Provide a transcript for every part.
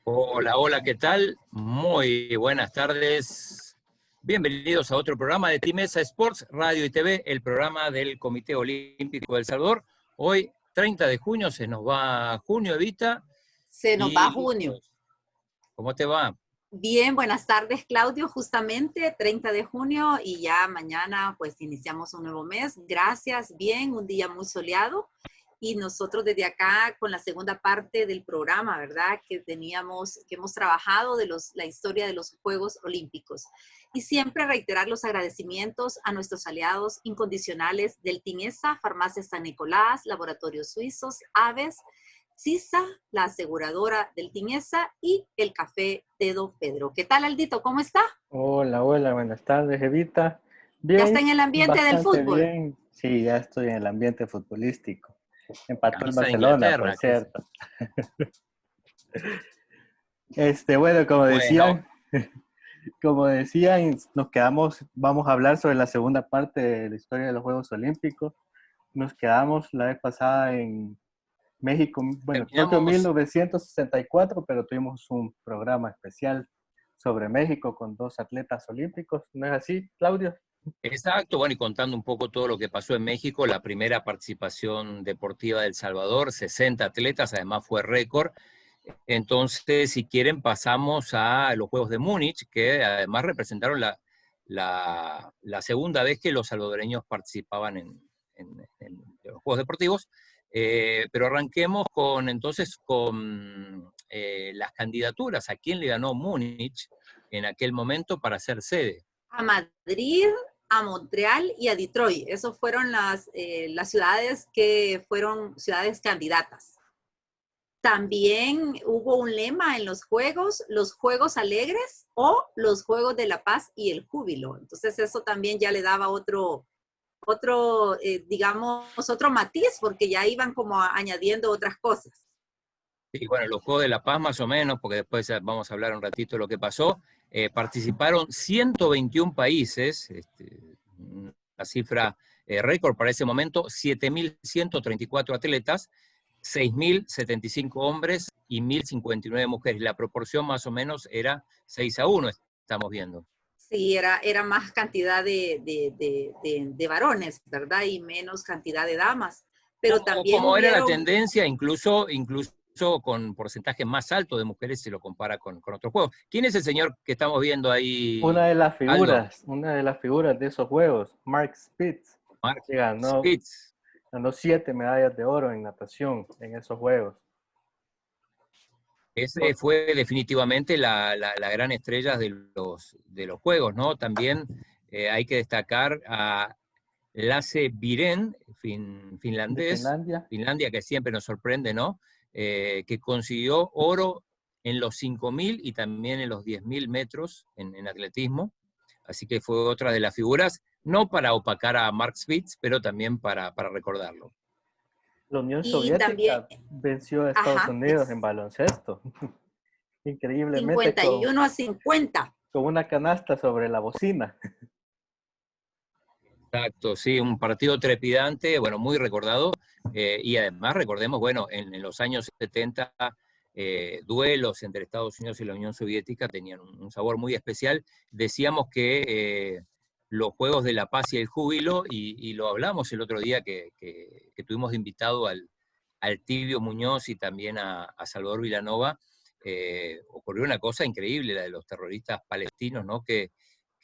Hola, hola, ¿qué tal? Muy buenas tardes. Bienvenidos a otro programa de Timesa Sports, Radio y TV, el programa del Comité Olímpico de El Salvador. Hoy, 30 de junio, se nos va junio, Evita, Se nos va y junio. listos. ¿Cómo te va? Bien, buenas tardes, Claudio. Justamente 30 de junio y ya mañana pues iniciamos un nuevo mes. Gracias, bien, un día muy soleado. Y nosotros desde acá con la segunda parte del programa, ¿verdad? Que hemos trabajado de la historia de los Juegos Olímpicos. Y siempre reiterar los agradecimientos a nuestros aliados incondicionales del TINESA, Farmacia San Nicolás, Laboratorios Suizos, Aves, CISA, la aseguradora del TINESA y el café de Don Pedro. ¿Qué tal, Aldito? ¿Cómo está? Hola, hola, buenas tardes, Evita. ¿Ya está Bien, en el ambiente del bastante fútbol? bien. Sí, ya estoy en el ambiente futbolístico. Empató el Camisa de Barcelona, por Inglaterra, ¿qué es? cierto. Bueno, como Bueno, decían, como decían, vamos a hablar sobre la segunda parte de la historia de los Juegos Olímpicos. Nos quedamos la vez pasada en México, bueno, Tokio terminamos. 1964, pero tuvimos un programa especial sobre México con dos atletas olímpicos. ¿No es así, Claudio? Exacto, bueno, y contando un poco todo lo que pasó en México, la primera participación deportiva de El Salvador, 60 atletas, además fue récord. Entonces, si quieren, pasamos a los Juegos de Múnich, que además representaron la segunda vez que los salvadoreños participaban en los Juegos Deportivos. Pero arranquemos con las candidaturas. ¿A quién le ganó Múnich en aquel momento para ser sede? A Madrid, a Montreal y a Detroit. Esas fueron las ciudades que fueron ciudades candidatas. También hubo un lema en los Juegos Alegres o los Juegos de la Paz y el Júbilo. Entonces eso también ya le daba digamos, otro matiz, porque ya iban como añadiendo otras cosas. Sí, bueno, los Juegos de la Paz más o menos, porque después vamos a hablar un ratito de lo que pasó. Participaron 121 países, una cifra récord para ese momento, 7.134 atletas, 6.075 hombres y 1.059 mujeres. La proporción más o menos era 6-1, estamos viendo. Sí, era más cantidad de varones, ¿verdad? Y menos cantidad de damas. Pero también Como era la hubieron, tendencia, incluso con porcentaje más alto de mujeres se lo compara con otros juegos. ¿Quién es el señor que estamos viendo ahí, Aldo? Una de las figuras de esos juegos, Mark Spitz, Mark que Spitz. ganó 7 medallas de oro en natación en esos juegos. Ese fue definitivamente la gran estrella de los juegos, ¿no? También hay que destacar a Lasse Viren, De finlandés, Finlandia. Finlandia que siempre nos sorprende, ¿no? Que consiguió oro en los 5.000 y también en los 10.000 metros en atletismo. Así que fue otra de las figuras, no para opacar a Mark Spitz, pero también para recordarlo. La Unión y también, Soviética venció a Estados ajá, Unidos en baloncesto, increíblemente 51-50. con una canasta sobre la bocina. Exacto, sí, un partido trepidante, bueno, muy recordado, y además recordemos, bueno, en los años 70, duelos entre Estados Unidos y la Unión Soviética tenían un sabor muy especial. Decíamos que los Juegos de la Paz y el Júbilo, y lo hablamos el otro día que tuvimos invitado al Tibio Muñoz y también a Salvador Vilanova, ocurrió una cosa increíble, la de los terroristas palestinos, ¿no? Que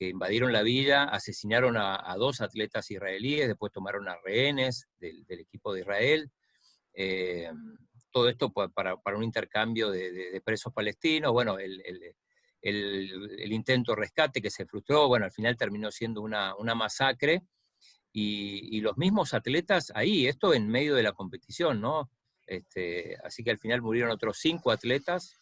invadieron la villa, asesinaron a 2 atletas israelíes, después tomaron a rehenes del equipo de Israel. Eh, Todo esto para un intercambio de presos palestinos. Bueno, el intento de rescate que se frustró, bueno, al final terminó siendo una masacre. Y los mismos atletas ahí, esto en medio de la competición, ¿no? Así que al final murieron otros 5 atletas.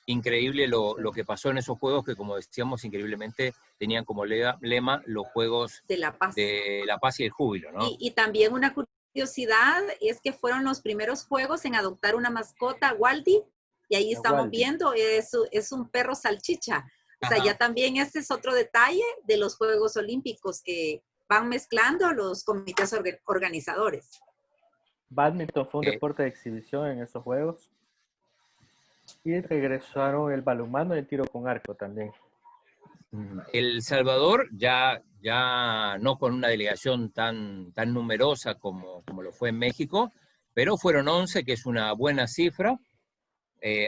Increíble lo que pasó en esos juegos que, como decíamos, increíblemente tenían como lema los Juegos De La Paz. de la Paz y el Júbilo, ¿no? Y también una curiosidad es que fueron los primeros juegos en adoptar una mascota, Waldi, y ahí La estamos Waldi. viendo, es un perro salchicha. O sea, Ajá. ya también este es otro detalle de los Juegos Olímpicos que van mezclando los comités organizadores. Badminton fue un Eh, deporte de exhibición en esos juegos. Y regresaron el balonmano y el tiro con arco también. El Salvador ya no con una delegación tan numerosa como lo fue en México, pero fueron 11, que es una buena cifra.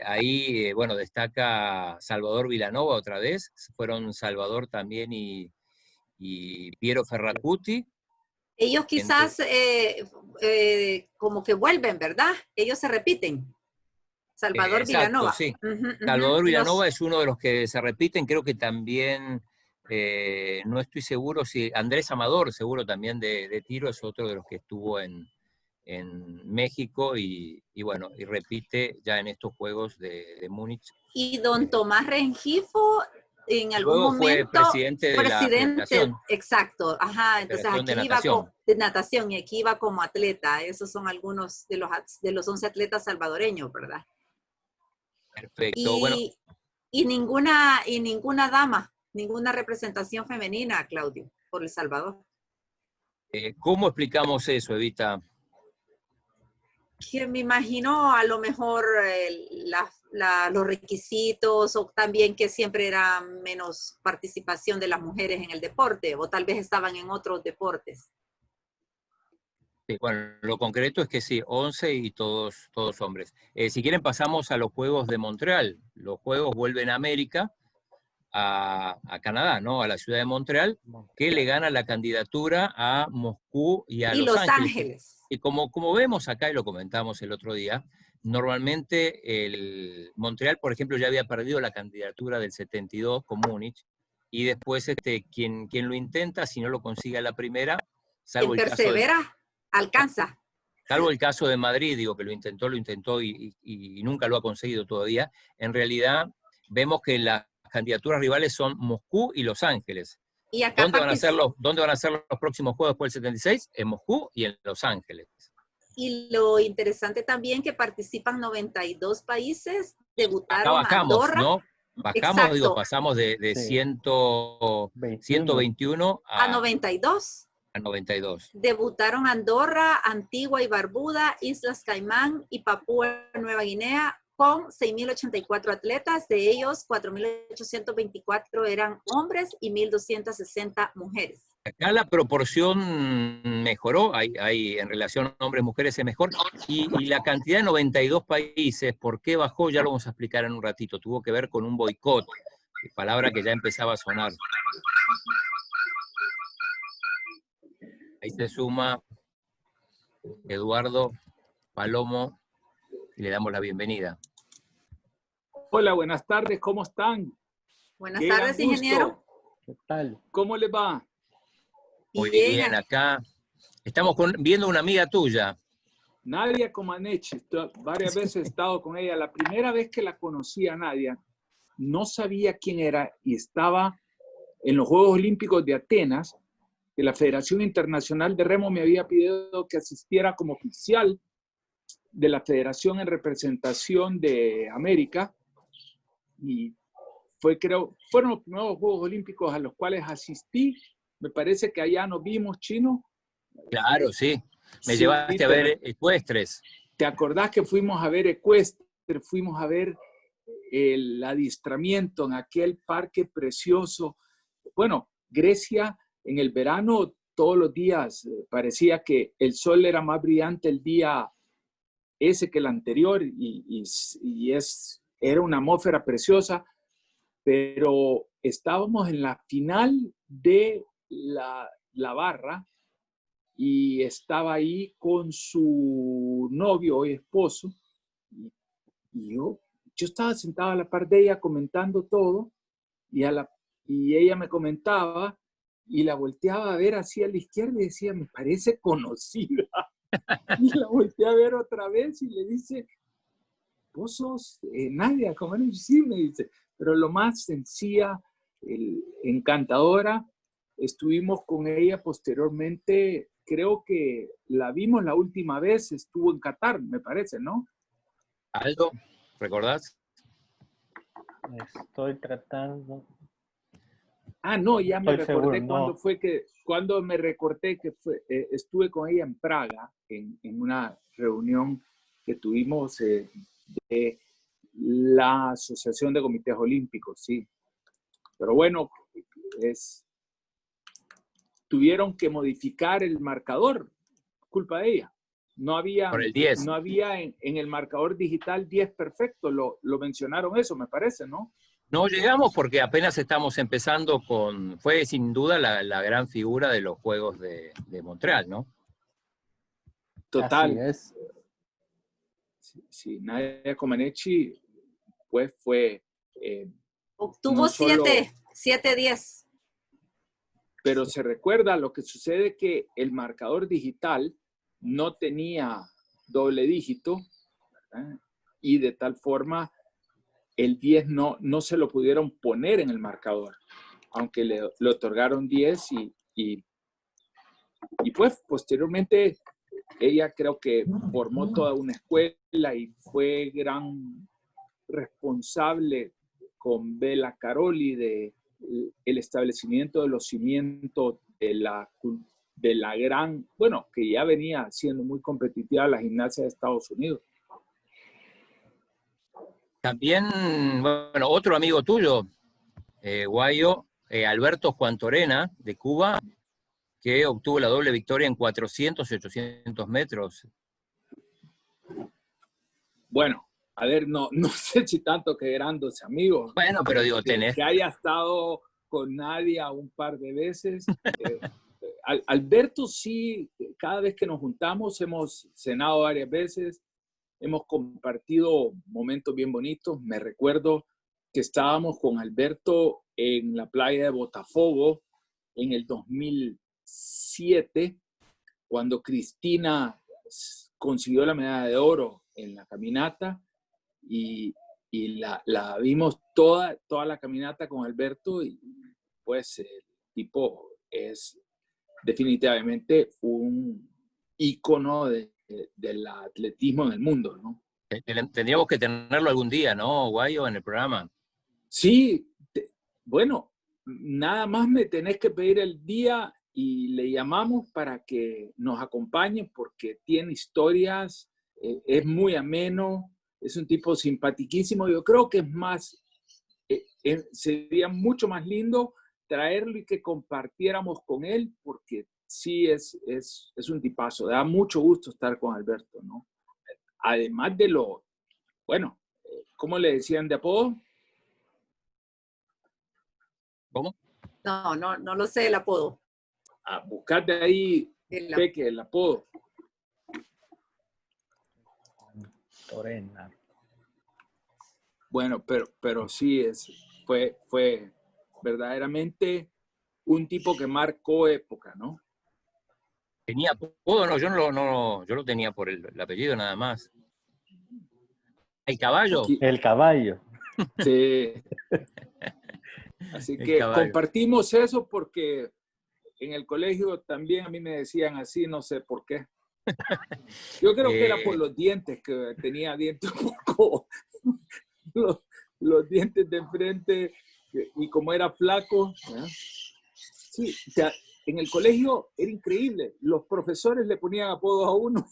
Ahí, bueno, destaca Salvador Vilanova otra vez. Fueron Salvador también y Piero Ferracuti. Ellos quizás como que vuelven, ¿verdad? Ellos se repiten. Salvador Exacto, Vilanova. sí. Uh-huh, Salvador Vilanova es uno de los que se repiten. Creo que también, no estoy seguro si Andrés Amador, seguro también de tiro, es otro de los que estuvo en México y bueno, y repite ya en estos Juegos de Múnich. Y don Tomás Rengifo en algún Luego fue momento, presidente de la Federación. Exacto, ajá, entonces Federación de aquí iba Natación. de natación y aquí iba como atleta. Esos son algunos de los 11 atletas salvadoreños, ¿verdad? Perfecto, bueno. Y ninguna dama, ninguna representación femenina, Claudio, por El Salvador. ¿Cómo explicamos eso, Evita? Que me imagino a lo mejor los requisitos o también que siempre era menos participación de las mujeres en el deporte o tal vez estaban en otros deportes. Sí, bueno, lo concreto es que sí, 11 y todos hombres. Si quieren pasamos a los Juegos de Montreal. Los Juegos vuelven a América, a Canadá, ¿no? A la ciudad de Montreal, que le gana la candidatura a Moscú y a Los Ángeles. Y como vemos acá, y lo comentamos el otro día, normalmente el Montreal, por ejemplo, ya había perdido la candidatura del 72 con Múnich, y después quien lo intenta, si no lo consigue a la primera, salvo quien el caso de, alcanza. Salvo el caso de Madrid, digo, que lo intentó y nunca lo ha conseguido todavía, en realidad vemos que las candidaturas rivales son Moscú y Los Ángeles. Y acá ¿Dónde van a ser los próximos Juegos después del 76? En Moscú y en Los Ángeles. Y lo interesante también que participan 92 países, debutaron acá bajamos, Andorra. ¿no? Bajamos, exacto. Digo, pasamos de Sí. 121 a 92. A 92. Debutaron Andorra, Antigua y Barbuda, Islas Caimán y Papúa Nueva Guinea con 6.084 atletas. De ellos, 4.824 eran hombres y 1.260 mujeres. Acá la proporción mejoró, hay en relación hombres-mujeres es mejor, y la cantidad de 92 países, ¿por qué bajó? Ya lo vamos a explicar en un ratito. Tuvo que ver con un boicot, palabra que ya empezaba a sonar. Ahí se suma Eduardo Palomo y le damos la bienvenida. Hola, buenas tardes, ¿cómo están? Buenas tardes, ingeniero. ¿Qué tal? ¿Cómo le va? Muy bien, acá. Estamos viendo una amiga tuya. Nadia Comaneci, varias veces he estado con ella. La primera vez que la conocí a Nadia, no sabía quién era y estaba en los Juegos Olímpicos de Atenas, que la Federación Internacional de Remo me había pedido que asistiera como oficial de la Federación en representación de América. Y fueron los primeros Juegos Olímpicos a los cuales asistí. Me parece que allá nos vimos, Chino. Claro, sí. Me llevaste a ver ecuestres. ¿Te acordás que fuimos a ver ecuestres? Fuimos a ver el adiestramiento en aquel parque precioso. Bueno, Grecia en el verano todos los días parecía que el sol era más brillante el día ese que el anterior era una atmósfera preciosa, pero estábamos en la final de la barra y estaba ahí con su novio o esposo y yo estaba sentado a la par de ella comentando todo y ella me comentaba y la volteaba a ver hacia la izquierda y decía, me parece conocida. Y la volteé a ver otra vez y le dice, vos sos Nadia, como no, sí, me dice, pero lo más sencilla, encantadora. Estuvimos con ella posteriormente, creo que la vimos la última vez, estuvo en Qatar, me parece, ¿no? Aldo, ¿recordás? Estoy tratando. Ah, no, ya me recordé seguro, cuando no. fue cuando me recordé que estuve con ella en Praga, en una reunión que tuvimos de la Asociación de Comités Olímpicos, sí. Pero bueno, tuvieron que modificar el marcador, culpa de ella. No había, Por el 10. no había en el marcador digital 10 perfecto, lo mencionaron eso, me parece, ¿no? No llegamos porque apenas estamos empezando fue sin duda la gran figura de los Juegos de Montreal, ¿no? Total. Así es. Sí, Nadia Comaneci, pues fue... Obtuvo no solo, 7-10. pero se recuerda lo que sucede, que el marcador digital no tenía doble dígito, ¿verdad? Y de tal forma el 10 no se lo pudieron poner en el marcador, aunque le otorgaron 10 y pues posteriormente ella creo que formó toda una escuela y fue gran responsable con Bela Caroli de el establecimiento de los cimientos de la gran, bueno, que ya venía siendo muy competitiva la gimnasia de Estados Unidos. También, bueno, otro amigo tuyo, Guayo, Alberto Juan Torena, de Cuba, que obtuvo la doble victoria en 400 y 800 metros. Bueno, a ver, no sé si tanto que eran dos amigos. Bueno, pero digo, tenés... Que haya estado con Nadia un par de veces. Alberto sí, cada vez que nos juntamos, hemos cenado varias veces, hemos compartido momentos bien bonitos. Me recuerdo que estábamos con Alberto en la playa de Botafogo en el 2007, cuando Cristina consiguió la medalla de oro en la caminata y la vimos toda la caminata con Alberto y pues el tipo es definitivamente un ícono del atletismo en el mundo, ¿no? Tendríamos que tenerlo algún día, ¿no, Guayo, en el programa? Sí, bueno, nada más me tenés que pedir el día y le llamamos para que nos acompañe porque tiene historias, es muy ameno, es un tipo simpaticísimo. Yo creo que es más, sería mucho más lindo traerlo y que compartiéramos con él, porque sí es un tipazo. Da mucho gusto estar con Alberto, ¿no? Además de bueno, ¿cómo le decían de apodo? ¿Cómo? No lo sé el apodo. Buscate ahí, Peque, el apodo. Torena. Bueno, pero sí, fue verdaderamente un tipo que marcó época, ¿no? ¿Tenía apodo? No, yo lo tenía por el apellido nada más. ¿El caballo? Aquí, El caballo. sí. Así El que caballo. compartimos eso porque en el colegio también a mí me decían así, no sé por qué. Yo creo que era por los dientes, que tenía dientes un poco, los dientes de enfrente, y como era flaco, ¿eh? Sí, o sea, en el colegio era increíble. Los profesores le ponían apodos a uno.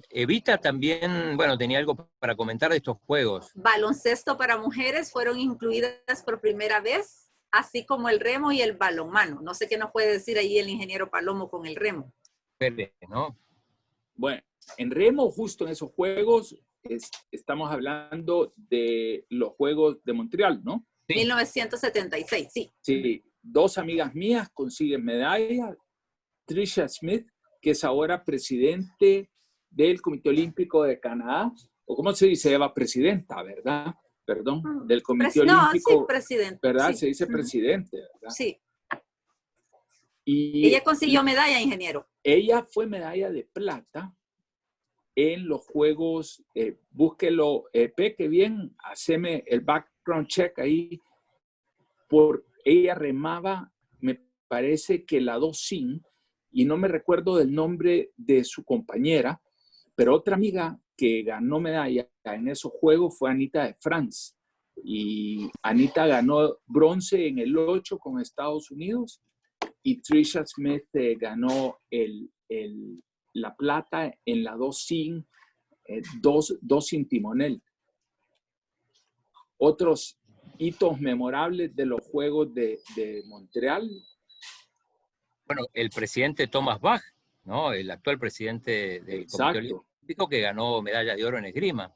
Evita también, bueno, tenía algo para comentar de estos juegos. Baloncesto para mujeres fueron incluidas por primera vez, así como el remo y el balonmano. No sé qué nos puede decir ahí el ingeniero Palomo con el remo. ¿No? Bueno, en remo, justo en esos juegos, estamos hablando de los Juegos de Montreal, ¿no? Sí. 1976, sí. Sí, dos amigas mías consiguen medalla. Tricia Smith, que es ahora presidente del Comité Olímpico de Canadá, o cómo se dice, Eva, presidenta, ¿verdad? Perdón, del Comité Olímpico. No, sí, presidente. ¿Verdad? Sí. Se dice presidente, ¿verdad? Sí. Y ella consiguió medalla, ingeniero. Ella fue medalla de plata en los Juegos, búsquelo, Peque, bien, haceme el background check ahí, ella remaba, me parece que la 200, y no me recuerdo del nombre de su compañera, pero otra amiga que ganó medalla en esos Juegos fue Anita de France, y Anita ganó bronce en el 8 con Estados Unidos, y Tricia Smith ganó la plata en la 200 dos sin timonel. Otros hitos memorables de los Juegos de Montreal. Bueno, el presidente Thomas Bach, ¿no? El actual presidente del Comité Olímpico, que ganó medalla de oro en esgrima.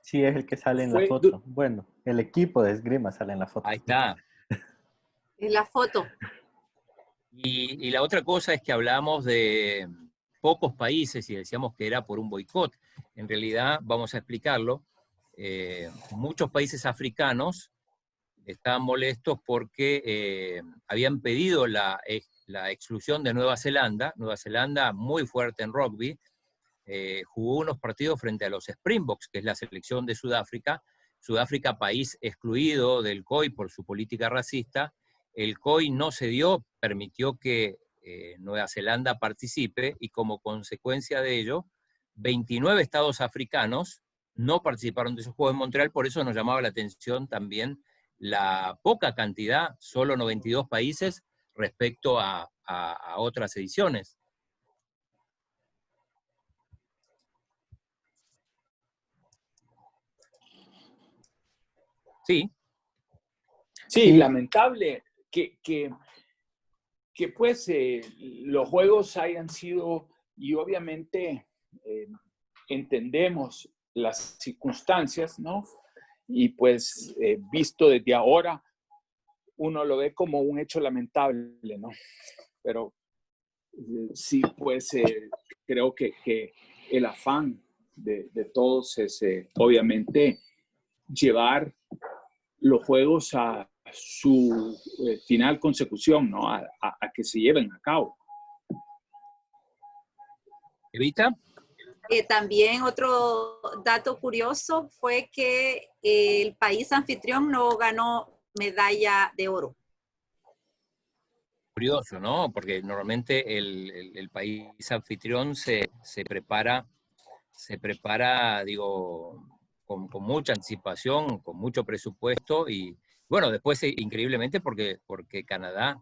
Sí, es el que sale en la foto. Bueno, el equipo de esgrima sale en la foto. Ahí está. En la foto. Y la otra cosa es que hablamos de pocos países y decíamos que era por un boicot. En realidad, vamos a explicarlo, muchos países africanos estaban molestos porque habían pedido la exclusión de Nueva Zelanda. Nueva Zelanda, muy fuerte en rugby, jugó unos partidos frente a los Springboks, que es la selección de Sudáfrica. Sudáfrica, país excluido del COI por su política racista. El COI no cedió, permitió que Nueva Zelanda participe, y como consecuencia de ello, 29 estados africanos no participaron de esos Juegos en Montreal. Por eso nos llamaba la atención también la poca cantidad, solo 92 países, respecto a otras ediciones. Sí. Sí, lamentable que pues los juegos hayan sido, y obviamente entendemos las circunstancias, ¿no? Y pues visto desde ahora, uno lo ve como un hecho lamentable, ¿no? Pero sí, pues creo que el afán de todos es obviamente llevar los juegos a su final consecución, ¿no? A que se lleven a cabo. ¿Evita? También otro dato curioso fue que el país anfitrión no ganó medalla de oro. Curioso, ¿no? Porque normalmente el país anfitrión se prepara, digo, con mucha anticipación, con mucho presupuesto, y bueno, después increíblemente porque Canadá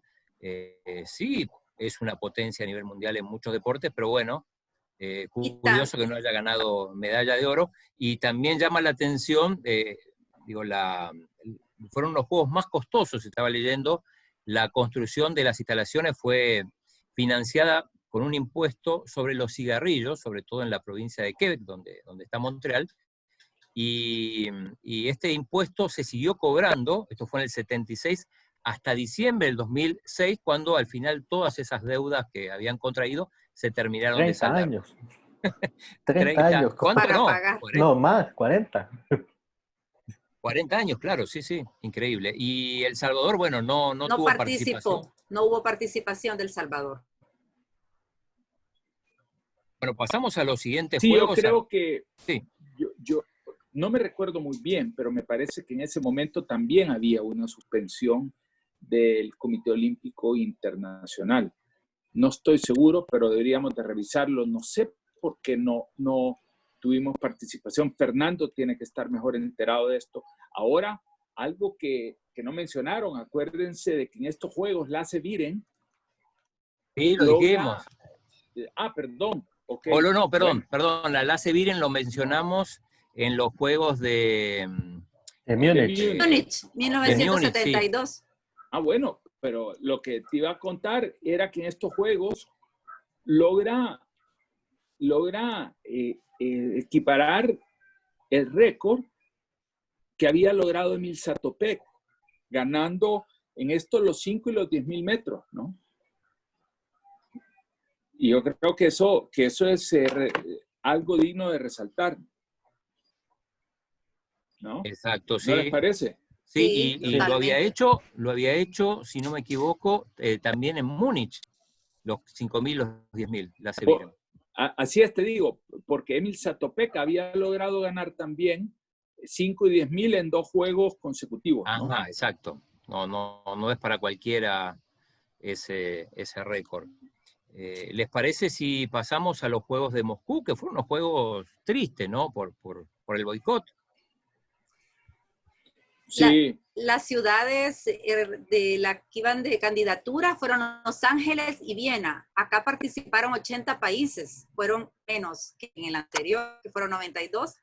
sí es una potencia a nivel mundial en muchos deportes, pero bueno, curioso que no haya ganado medalla de oro. Y también llama la atención, digo, fueron los juegos más costosos, estaba leyendo. La construcción de las instalaciones fue financiada con un impuesto sobre los cigarrillos, sobre todo en la provincia de Quebec, donde está Montreal, y este impuesto se siguió cobrando, esto fue en el 76, hasta diciembre del 2006, cuando al final todas esas deudas que habían contraído se terminaron de saldar. 30 años. 30 años. ¿Cuánto? Para No, pagar. 40. No, más, 40. 40 años, claro, sí, sí, increíble. Y El Salvador, bueno, no tuvo participación. No hubo participación del Salvador. Bueno, pasamos a los siguientes sí, juegos. Yo creo que sí. yo no me recuerdo muy bien, pero me parece que en ese momento también había una suspensión del Comité Olímpico Internacional. No estoy seguro, pero deberíamos de revisarlo. No sé por qué no tuvimos participación. Fernando tiene que estar mejor enterado de esto. Ahora, algo que no mencionaron, acuérdense de que en estos juegos Lasse Viren... Sí, lo dijimos. Perdón. Okay. No, perdón, la Lasse Viren lo mencionamos en los juegos de Múnich, 1972. Sí. Bueno, pero lo que te iba a contar era que en estos juegos logra equiparar el récord que había logrado Emil Zatopek, ganando en esto los 5 y los 10,000 metros, ¿no? Y yo creo que eso es algo digno de resaltar, ¿no? Exacto, sí. ¿No les parece? Sí, y lo había hecho, si no me equivoco, también en Múnich, los 5,000, los 10,000, la se vieron. Así es, te digo, porque Emil Zatopek había logrado ganar también 5 y 10,000 en 2 juegos consecutivos, ¿no? Ajá, exacto. No es para cualquiera ese récord. ¿Les parece si pasamos a los Juegos de Moscú, que fueron unos juegos tristes, ¿no? Por el boicot. Sí, las ciudades de la que iban de candidatura fueron Los Ángeles y Viena. Acá participaron 80 países, fueron menos que en el anterior, que fueron 92.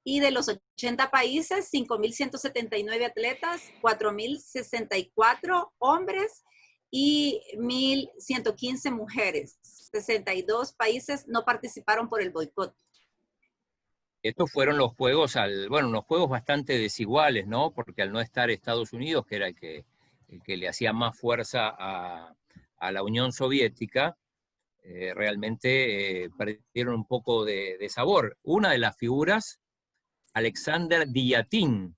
Y de los 80 países, 5.179 atletas, 4.064 hombres y 1.115 mujeres. 62 países no participaron por el boicot. Estos fueron los juegos, bueno, unos juegos bastante desiguales, ¿no? Porque al no estar Estados Unidos, que era el que le hacía más fuerza a la Unión Soviética, realmente perdieron un poco de sabor. Una de las figuras, Alexander Diatin,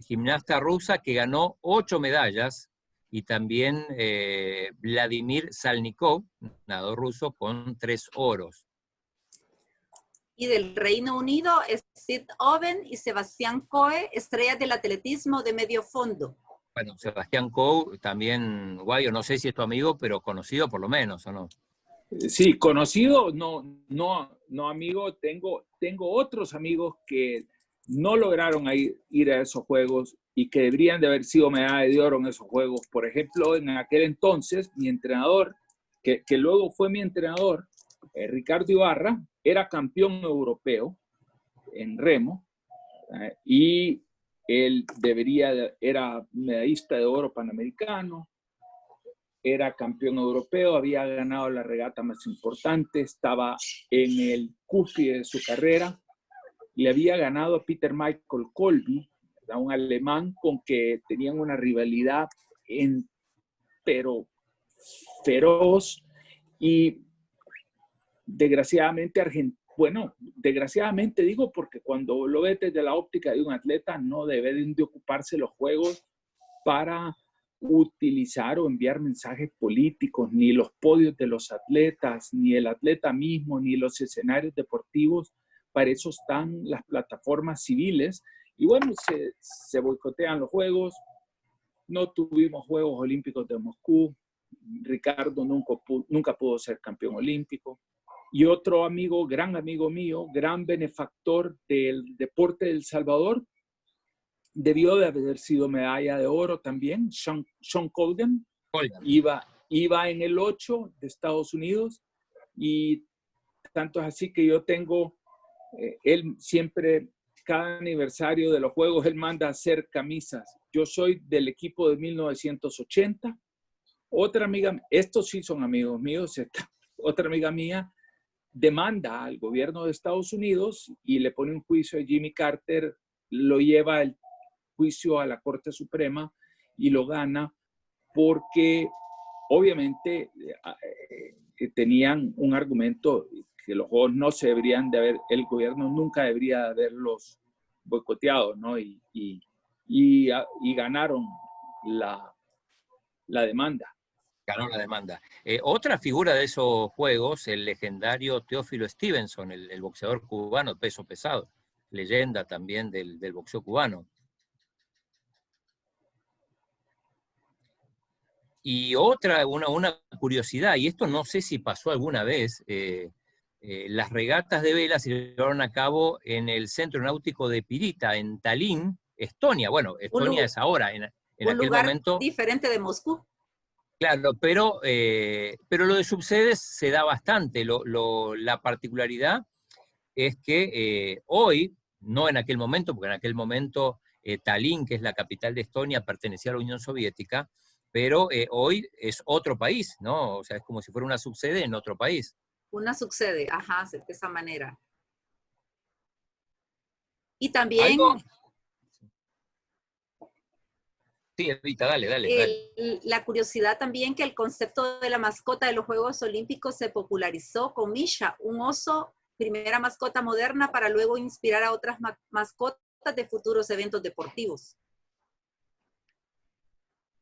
gimnasta rusa que ganó 8 medallas, y también Vladimir Salnikov, nadador ruso, con 3 oros. Y del Reino Unido, Sid Owen y Sebastián Coe, estrellas del atletismo de medio fondo. Bueno, Sebastián Coe, también, Guayo, no sé si es tu amigo, pero conocido por lo menos, ¿o no? Sí, conocido, no amigo. Tengo otros amigos que no lograron ir a esos juegos y que deberían de haber sido medalla de oro en esos juegos. Por ejemplo, en aquel entonces, mi entrenador, que luego fue mi entrenador, Ricardo Ibarra, era campeón europeo en remo, y él era medallista de oro panamericano, era campeón europeo, había ganado la regata más importante, estaba en el cúspide de su carrera, le había ganado a Peter Michael Colby, un alemán con que tenían una rivalidad pero feroz, y desgraciadamente desgraciadamente digo, porque cuando lo ves desde la óptica de un atleta, no deben de ocuparse los juegos para utilizar o enviar mensajes políticos, ni los podios de los atletas, ni el atleta mismo, ni los escenarios deportivos. Para eso están las plataformas civiles. Y bueno, se boicotean los juegos. No tuvimos Juegos Olímpicos de Moscú. Ricardo nunca pudo ser campeón olímpico. Y otro amigo, gran amigo mío, gran benefactor del deporte de El Salvador, debió de haber sido medalla de oro también, Sean Colgan. Iba en el 8 de Estados Unidos, y tanto es así que yo tengo, él siempre, cada aniversario de los Juegos, él manda a hacer camisas. Yo soy del equipo de 1980. Otra amiga, estos sí son amigos míos, otra amiga mía demanda al gobierno de Estados Unidos y le pone un juicio a Jimmy Carter, lo lleva el juicio a la Corte Suprema y lo gana porque obviamente tenían un argumento que los juegos no se deberían de haber, el gobierno nunca debería haberlos boicoteado, ¿no? Y ganaron la demanda. Ganó la demanda. Otra figura de esos juegos, el legendario Teófilo Stevenson, el boxeador cubano, peso pesado, leyenda también del boxeo cubano. Y otra, una curiosidad, y esto no sé si pasó alguna vez, las regatas de vela se llevaron a cabo en el Centro Náutico de Pirita, en Tallinn, Estonia. Bueno, Estonia es ahora, en aquel momento diferente de Moscú. Claro, pero lo de subsedes se da bastante. La particularidad es que hoy, no en aquel momento, porque en aquel momento Tallinn, que es la capital de Estonia, pertenecía a la Unión Soviética, pero hoy es otro país, ¿no? O sea, es como si fuera una subsede en otro país. Una subsede, ajá, de esa manera. Y también... ¿Algo? Sí, Evita, dale. La curiosidad también que el concepto de la mascota de los Juegos Olímpicos se popularizó con Misha, un oso, primera mascota moderna para luego inspirar a otras mascotas de futuros eventos deportivos.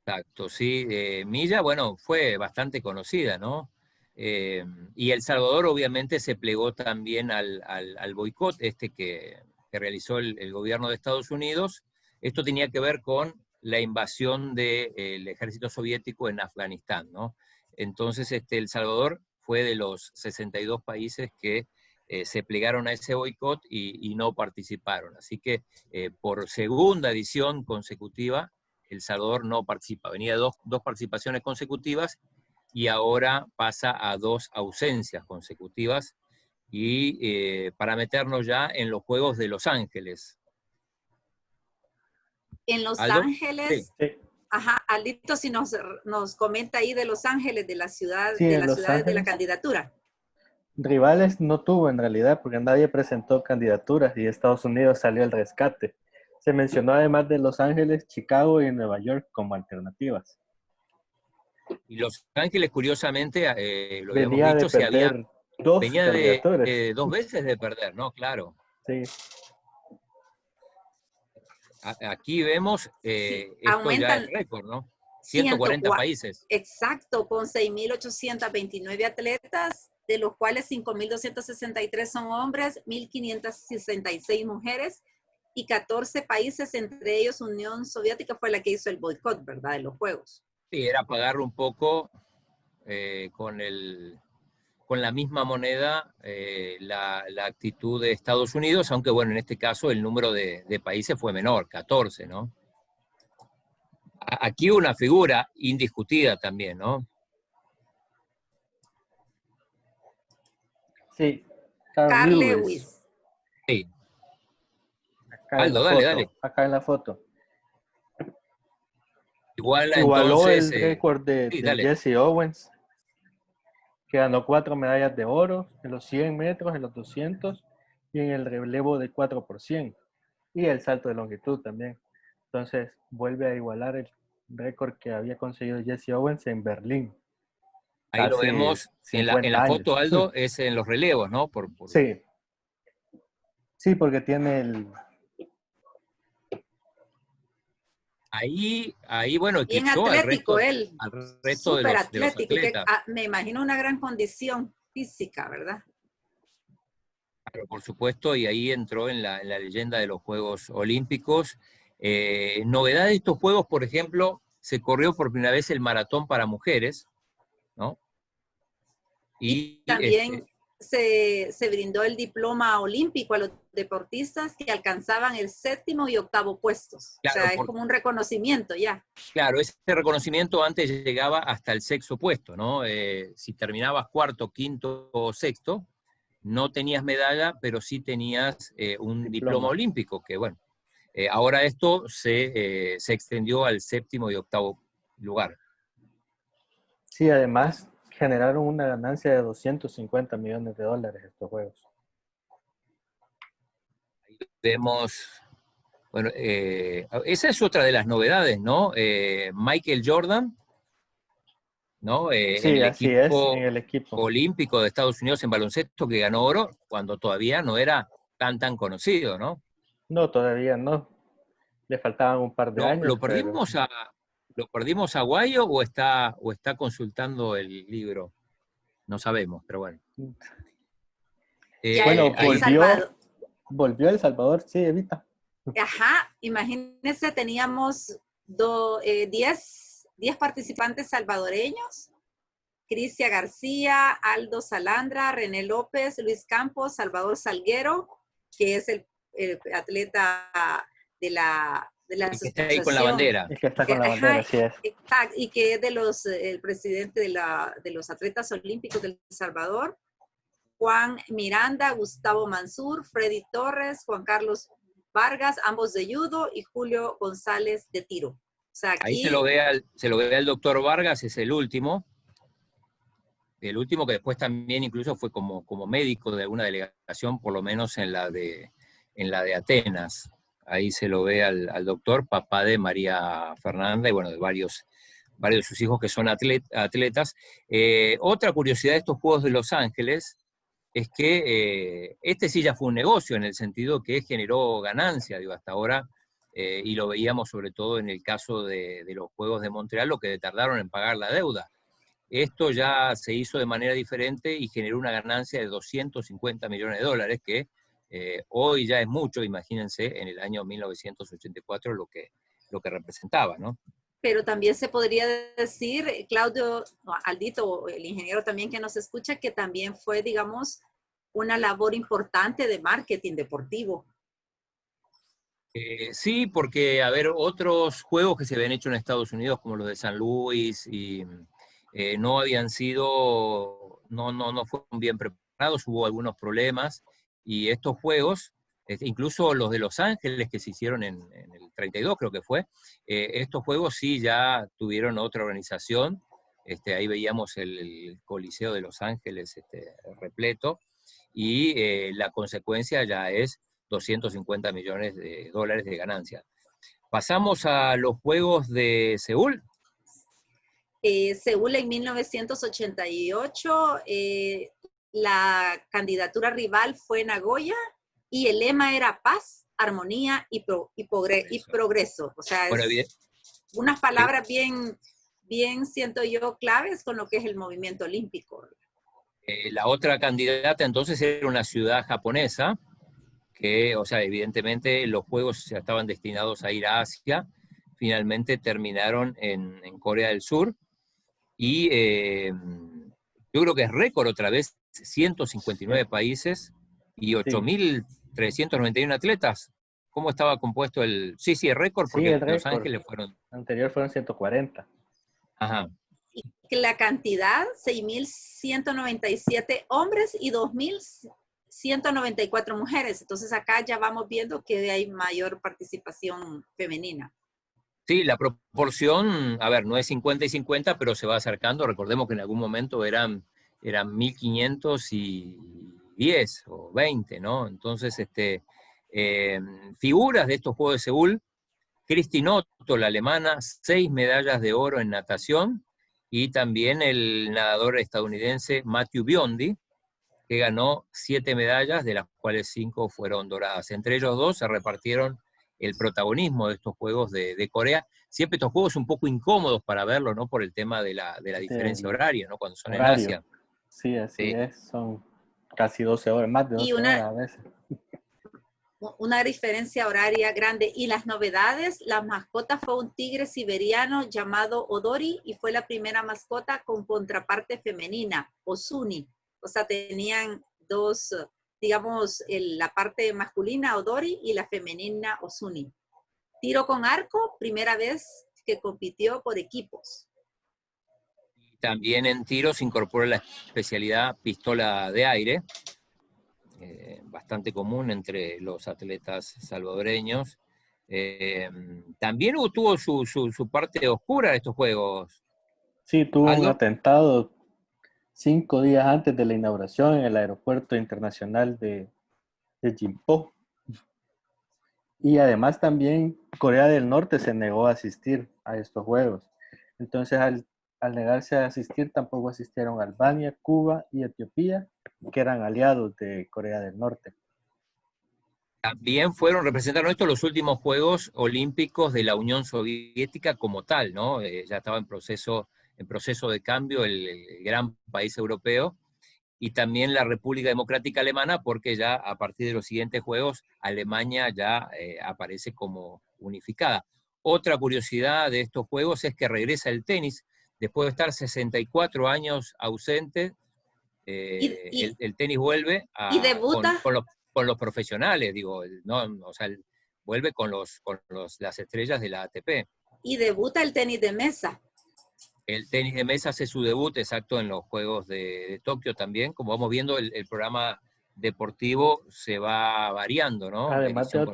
Exacto, sí. Milla, bueno, fue bastante conocida, ¿no? Y El Salvador obviamente se plegó también al boicot que realizó el gobierno de Estados Unidos. Esto tenía que ver con la invasión del ejército soviético en Afganistán, ¿no? Entonces, El Salvador fue de los 62 países que se plegaron a ese boicot y no participaron. Así que por segunda edición consecutiva, El Salvador no participa. Venía de dos participaciones consecutivas y ahora pasa a 2 ausencias consecutivas. Y para meternos ya en los Juegos de Los Ángeles. En Los ¿Aldo? Ángeles, Sí. ajá, Aldito, si nos comenta ahí de Los Ángeles, de la ciudad, Sí, de en las Los ciudades de la Ángeles. candidatura. Rivales no tuvo en realidad porque nadie presentó candidaturas y Estados Unidos salió al rescate. Se mencionó además de Los Ángeles, Chicago y Nueva York como alternativas. Y Los Ángeles, curiosamente, lo habíamos Venía de dicho, perder 2 venía candidaturas. de 2 veces de perder, ¿no? Claro. Sí. Aquí vemos, Sí, esto ya es aumentan récord, ¿no? 140 países. Exacto, con 6.829 atletas, de los cuales 5.263 son hombres, 1.566 mujeres y 14 países, entre ellos Unión Soviética fue la que hizo el boicot, ¿verdad?, de los Juegos. Sí, era pagar un poco con la misma moneda la actitud de Estados Unidos, aunque bueno, en este caso el número de países fue menor, 14, ¿no? Aquí una figura indiscutida también, ¿no? Sí. Carl Lewis. Lewis. Sí. Acá en la Aldo, foto, dale. Acá en la foto. Igualó el récord sí, de dale. Jesse Owens, que ganó 4 medallas de oro en los 100 metros, en los 200 y en el relevo de 4%. Y el salto de longitud también. Entonces vuelve a igualar el récord que había conseguido Jesse Owens en Berlín. Ahí lo Hace vemos en 50 la años. foto, Aldo, es en los relevos, ¿no? Sí. Sí, porque tiene el... Ahí, bueno, Bien eclipsó atlético él, al resto súper de los atlético, que atletas. me imagino una gran condición física, ¿verdad? Claro, por supuesto, y ahí entró en la leyenda de los Juegos Olímpicos. Novedad de estos Juegos, por ejemplo, se corrió por primera vez el maratón para mujeres, ¿no? Y también se brindó el diploma olímpico a los deportistas que alcanzaban el 7º y 8º puestos. Claro, O sea, es como un reconocimiento ya. Claro, ese reconocimiento antes llegaba hasta el 6º puesto, ¿no? Si terminabas 4º, 5º o 6º, no tenías medalla, pero sí tenías un diploma olímpico, que bueno, ahora esto se extendió al 7º y 8º lugar. Sí, además generaron una ganancia de $250 millones estos juegos. Ahí vemos, bueno, esa es otra de las novedades, ¿no? Michael Jordan, ¿no? Sí, En el así es, en equipo el equipo. olímpico de Estados Unidos en baloncesto, que ganó oro cuando todavía no era tan conocido, ¿no? No, todavía no. Le faltaban un par de años. ¿Lo perdimos a Guayo o está consultando el libro? No sabemos, pero bueno. Bueno, El Salvador. Volvió a El Salvador, sí, Evita. Ajá, imagínense, teníamos 10 participantes salvadoreños: Crisia García, Aldo Salandra, René López, Luis Campos, Salvador Salguero, que es el atleta de la que está ahí con la bandera. El que está con la bandera, así es. Exacto, y que es el presidente de los atletas olímpicos del Salvador. Juan Miranda, Gustavo Mansur, Freddy Torres, Juan Carlos Vargas, ambos de judo, y Julio González de tiro. O sea, aquí... Ahí se lo ve al doctor Vargas, es el último que después también incluso fue como médico de alguna delegación, por lo menos en la de Atenas. Ahí se lo ve al doctor, papá de María Fernanda, y bueno, de varios de sus hijos que son atletas. Otra curiosidad de estos Juegos de Los Ángeles es que este sí ya fue un negocio, en el sentido que generó ganancia, digo, hasta ahora, y lo veíamos sobre todo en el caso de los Juegos de Montreal, lo que tardaron en pagar la deuda. Esto ya se hizo de manera diferente y generó una ganancia de $250 millones, que hoy ya es mucho, imagínense, en el año 1984 lo que representaba, ¿no? Pero también se podría decir, Claudio, Aldito, el ingeniero también que nos escucha, que también fue, digamos, una labor importante de marketing deportivo. Sí, porque, a ver, otros juegos que se habían hecho en Estados Unidos, como los de San Luis, y no habían sido, no fueron bien preparados, hubo algunos problemas, y estos juegos, incluso los de Los Ángeles que se hicieron en el 32, creo que fue, estos juegos sí ya tuvieron otra organización. Ahí veíamos el Coliseo de Los Ángeles repleto, y la consecuencia ya es 250 millones de dólares de ganancia. Pasamos a los Juegos de Seúl. Seúl en 1988, la candidatura rival fue Nagoya y el lema era paz, armonía y progreso. O sea, Bueno, unas palabras bien, siento yo, claves con lo que es el movimiento olímpico. La otra candidata entonces era una ciudad japonesa, que, o sea, evidentemente los Juegos ya estaban destinados a ir a Asia, finalmente terminaron en Corea del Sur, y yo creo que es récord otra vez, 159 países y 8.391 atletas. ¿Cómo estaba compuesto el...? Sí, el récord, porque Sí, el Los récord. Ángeles fueron... Anterior fueron 140. Ajá. Y la cantidad, 6.197 hombres y 2.194 mujeres. Entonces acá ya vamos viendo que hay mayor participación femenina. Sí, la proporción, a ver, no es 50 y 50, pero se va acercando. Recordemos que en algún momento eran 1.510 o 20, ¿no? Entonces, figuras de estos Juegos de Seúl: Christine Otto, la alemana, 6 medallas de oro en natación, y también el nadador estadounidense Matthew Biondi, que ganó 7 medallas, de las cuales 5 fueron doradas. Entre ellos dos se repartieron el protagonismo de estos Juegos de Corea. Siempre estos Juegos un poco incómodos para verlo, ¿no? Por el tema de la diferencia horaria, ¿no? Cuando son horario. en Asia. Sí, así es. Son casi 12 horas, más de 12 horas a veces. Una diferencia horaria grande. Y las novedades, la mascota fue un tigre siberiano llamado Odori, y fue la primera mascota con contraparte femenina, Osuni. O sea, tenían dos, digamos, la parte masculina, Odori, y la femenina, Osuni. Tiro con arco, primera vez que compitió por equipos. También en tiro se incorpora la especialidad pistola de aire, bastante común entre los atletas salvadoreños. También tuvo su parte oscura de estos Juegos. Sí, tuvo ¿Aldo? un atentado 5 días antes de la inauguración en el Aeropuerto Internacional de Gimpo. Y además también Corea del Norte se negó a asistir a estos Juegos. Entonces, al negarse a asistir, tampoco asistieron Albania, Cuba y Etiopía, que eran aliados de Corea del Norte. También representaron esto los últimos Juegos Olímpicos de la Unión Soviética como tal, ¿no? Ya estaba en proceso de cambio el gran país europeo, y también la República Democrática Alemana, porque ya a partir de los siguientes Juegos, Alemania ya aparece como unificada. Otra curiosidad de estos Juegos es que regresa el tenis, después de estar 64 años ausente. El tenis vuelve y debuta con los profesionales, digo, ¿no? O sea, vuelve con las estrellas de la ATP. Y debuta el tenis de mesa. El tenis de mesa hace su debut, exacto, en los Juegos de Tokio también. Como vamos viendo, el programa deportivo se va variando, ¿no? Además de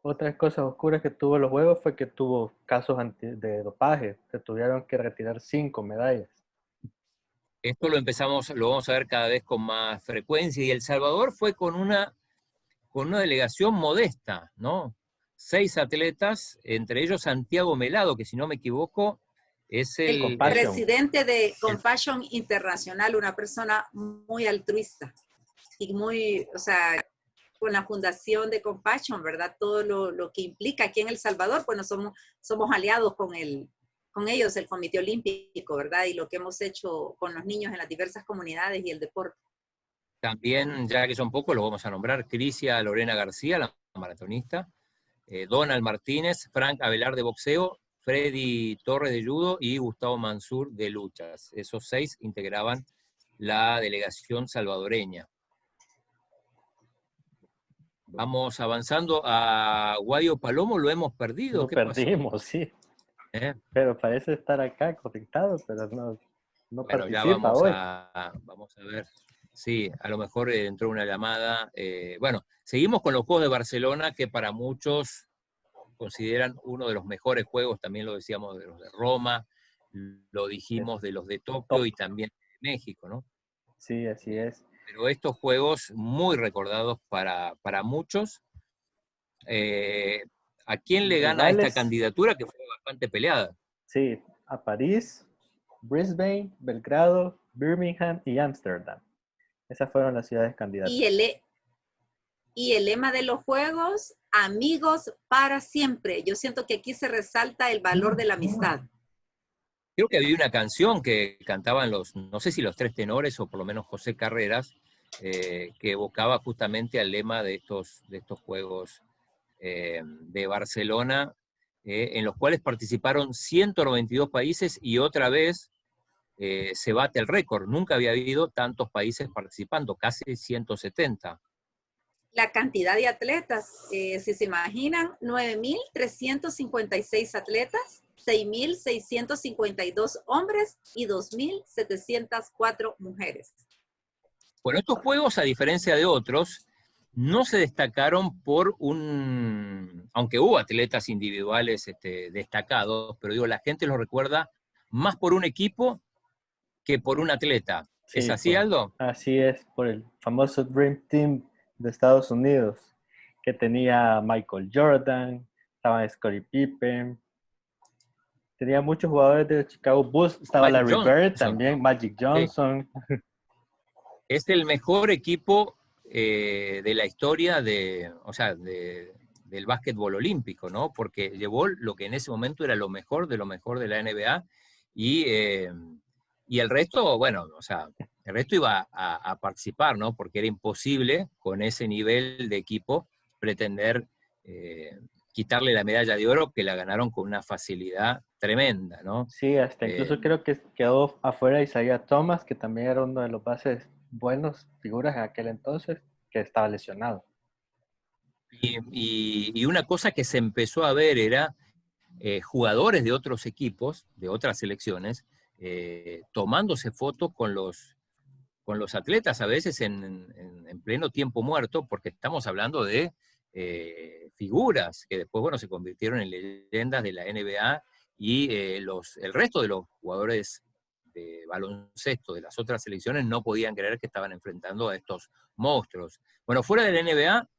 otras cosas oscuras que tuvo los Juegos fue que tuvo casos de dopaje. Se tuvieron que retirar 5 medallas. Esto lo vamos a ver cada vez con más frecuencia, y El Salvador fue con una delegación modesta, ¿no? 6 atletas, entre ellos Santiago Melado, que si no me equivoco es el presidente de Compassion Internacional, una persona muy altruista y muy, o sea, con la fundación de Compassion, ¿verdad? Todo lo que implica aquí en El Salvador, pues somos aliados con ellos, el Comité Olímpico, ¿verdad? Y lo que hemos hecho con los niños en las diversas comunidades y el deporte. También, ya que son pocos, lo vamos a nombrar: Crisia Lorena García, la maratonista, Donald Martínez, Frank Avelar de boxeo, Freddy Torres de judo y Gustavo Mansur de luchas. Esos 6 integraban la delegación salvadoreña. Vamos avanzando a Guayo Palomo, lo hemos perdido. Lo ¿Qué pasó? perdimos, sí. Pero parece estar acá conectado, pero no Bueno, ya participa hoy. vamos a ver. Sí, a lo mejor entró una llamada. Bueno, seguimos con los Juegos de Barcelona, que para muchos consideran uno de los mejores juegos, también lo decíamos de los de Roma, lo dijimos de los de Tokio y también de México, ¿no? Sí, así es. Pero estos juegos muy recordados para muchos. ¿A quién le gana esta Rivales, candidatura que fue bastante peleada? sí, a París, Brisbane, Belgrado, Birmingham y Ámsterdam. Esas fueron las ciudades candidatas. Y el lema de los juegos, amigos para siempre. Yo siento que aquí se resalta el valor de la amistad. Creo que había una canción que cantaban no sé si los tres tenores o por lo menos José Carreras, que evocaba justamente al lema de estos juegos de Barcelona, en los cuales participaron 192 países y otra vez se bate el récord. Nunca había habido tantos países participando, casi 170. La cantidad de atletas, si se imaginan, 9.356 atletas, 6.652 hombres y 2.704 mujeres. Bueno, estos juegos, a diferencia de otros, no se destacaron aunque hubo atletas individuales destacados, pero digo, la gente los recuerda más por un equipo que por un atleta. Sí, ¿Es así, Aldo? Así es, por el famoso Dream Team de Estados Unidos, que tenía Michael Jordan, estaba Scottie Pippen, tenía muchos jugadores de Chicago Bulls, estaba Magic Larry Bird Johnson. también, Magic Johnson. Sí. Es el mejor equipo de la historia del básquetbol olímpico, ¿no? Porque llevó lo que en ese momento era lo mejor de la NBA y el resto, bueno, o sea, el resto iba a participar, ¿no? Porque era imposible con ese nivel de equipo pretender quitarle la medalla de oro, que la ganaron con una facilidad tremenda, ¿no? Sí, hasta incluso creo que quedó afuera Isaiah Thomas, que también era uno de los bases buenos figuras en aquel entonces, que estaba lesionado. Y una cosa que se empezó a ver era jugadores de otros equipos, de otras selecciones, tomándose fotos con los atletas, a veces en pleno tiempo muerto, porque estamos hablando de figuras que después, bueno, se convirtieron en leyendas de la NBA y el resto de los jugadores de baloncesto de las otras selecciones no podían creer que estaban enfrentando a estos monstruos. Bueno, fuera de la NBA,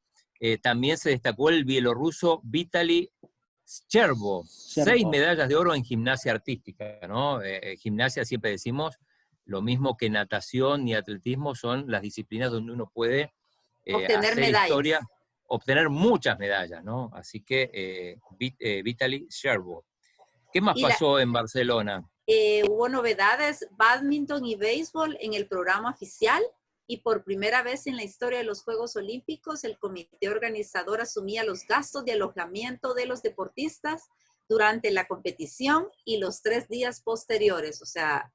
también se destacó el bielorruso Vitaly Cherbo, 6 medallas de oro en gimnasia artística, ¿no? Gimnasia, siempre decimos, lo mismo que natación y atletismo, son las disciplinas donde uno puede obtener hacer medallas. Historia, obtener muchas medallas, ¿no? Así que Vitaly Cherbo. ¿Qué más pasó en Barcelona? Hubo novedades, bádminton y béisbol en el programa oficial, y por primera vez en la historia de los Juegos Olímpicos, el comité organizador asumía los gastos de alojamiento de los deportistas durante la competición y los 3 días posteriores. O sea,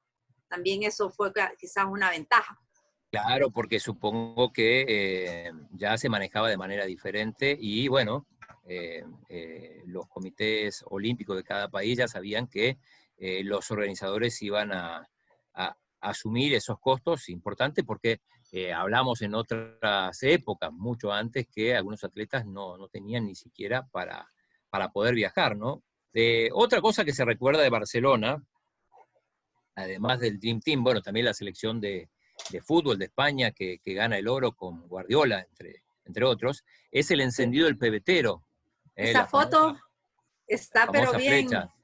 también eso fue quizás una ventaja. Claro, porque supongo que ya se manejaba de manera diferente y bueno, los comités olímpicos de cada país ya sabían que los organizadores iban a asumir esos costos importantes porque hablamos en otras épocas, mucho antes, que algunos atletas no tenían ni siquiera para poder viajar, ¿no? Otra cosa que se recuerda de Barcelona, además del Dream Team, bueno, también la selección de fútbol de España que gana el oro con Guardiola, entre otros, es el encendido del pebetero. Esa foto está pero bien. Flecha.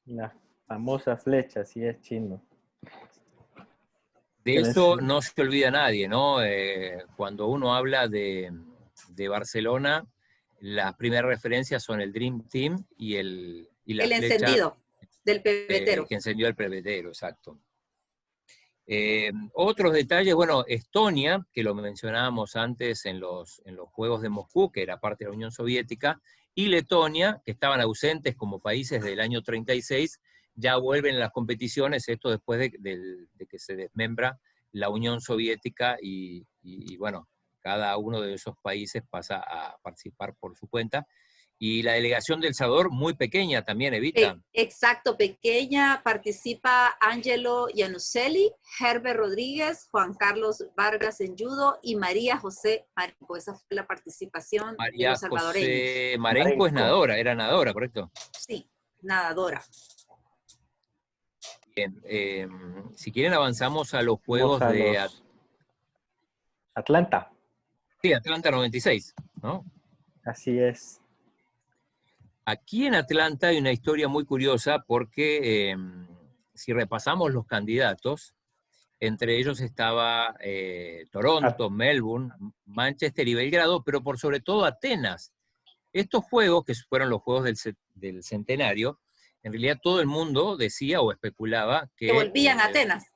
La famosa flecha, sí es chino. De eso no se olvida nadie, ¿no? Cuando uno habla de Barcelona, las primeras referencias son el Dream Team y la el flecha, encendido del pebetero. Que encendió el pebetero, exacto. Otros detalles, bueno, Estonia, que lo mencionábamos antes en los Juegos de Moscú, que era parte de la Unión Soviética, y Letonia, que estaban ausentes como países del año 36, ya vuelven a las competiciones, esto después de que se desmembra la Unión Soviética y bueno, cada uno de esos países pasa a participar por su cuenta. Y la delegación de El Salvador, muy pequeña también, Evita. Exacto, pequeña, participa Angelo Iannuselli, Herbert Rodríguez, Juan Carlos Vargas en judo y María José Marenco. Esa fue la participación de María los salvadoreños. José Marenco es nadadora, era nadadora, ¿correcto? Sí, nadadora. Bien, si quieren avanzamos a los Juegos Vamos a de los Atlanta. sí, Atlanta 96, ¿no? Así es. Aquí en Atlanta hay una historia muy curiosa porque si repasamos los candidatos, entre ellos estaba Toronto, Melbourne, Manchester y Belgrado, pero por sobre todo Atenas. Estos juegos, que fueron los juegos del centenario, en realidad todo el mundo decía o especulaba Que volvían a Atenas.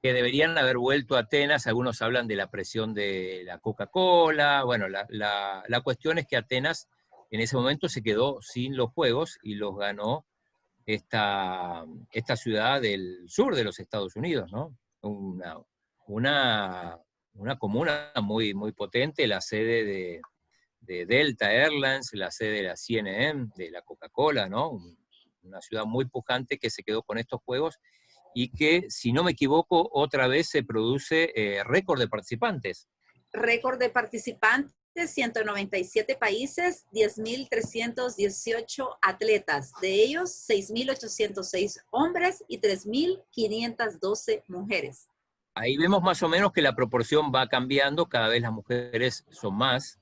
Que deberían haber vuelto a Atenas. Algunos hablan de la presión de la Coca-Cola. Bueno, la cuestión es que Atenas en ese momento se quedó sin los Juegos y los ganó esta ciudad del sur de los Estados Unidos, ¿no? Una comuna muy, muy potente, la sede de Delta Airlines, la sede de la CNN, de la Coca-Cola, ¿no? Una ciudad muy pujante que se quedó con estos Juegos y que, si no me equivoco, otra vez se produce récord de participantes. Récord de participantes, 197 países, 10.318 atletas, de ellos 6.806 hombres y 3.512 mujeres. Ahí vemos más o menos que la proporción va cambiando, cada vez las mujeres son más.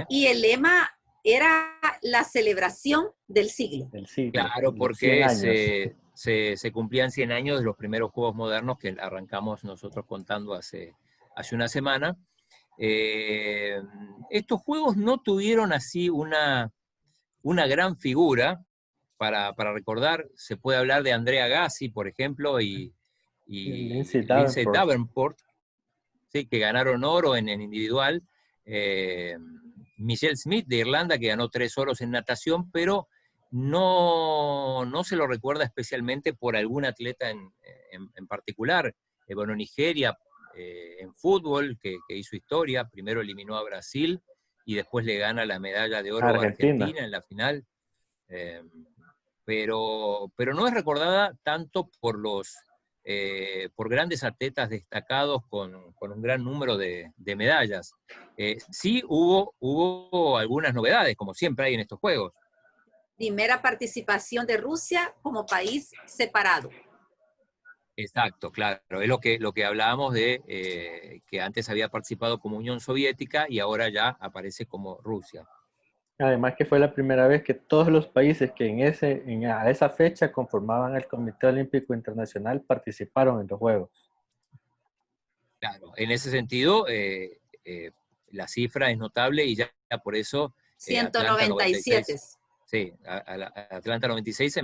Y el lema era la celebración del siglo. Claro, porque se cumplían 100 años de los primeros Juegos modernos que arrancamos nosotros contando hace una semana. Estos Juegos no tuvieron así una gran figura para recordar. Se puede hablar de Andrea Gassi, por ejemplo, y Lindsay Davenport, ¿sí? Que ganaron oro en individual. Michelle Smith de Irlanda, que ganó 3 oros en natación, pero no se lo recuerda especialmente por algún atleta en particular. Bueno, Nigeria en fútbol, que hizo historia, primero eliminó a Brasil y después le gana la medalla de oro a Argentina en la final. Pero no es recordada tanto por grandes atletas destacados con un gran número de medallas. Sí hubo algunas novedades, como siempre hay en estos Juegos. Primera participación de Rusia como país separado. Exacto, claro. Es lo que hablábamos de que antes había participado como Unión Soviética y ahora ya aparece como Rusia. Además que fue la primera vez que todos los países que a esa fecha conformaban el Comité Olímpico Internacional participaron en los Juegos. Claro, en ese sentido, la cifra es notable y ya por eso... 197. Sí, Atlanta 96 se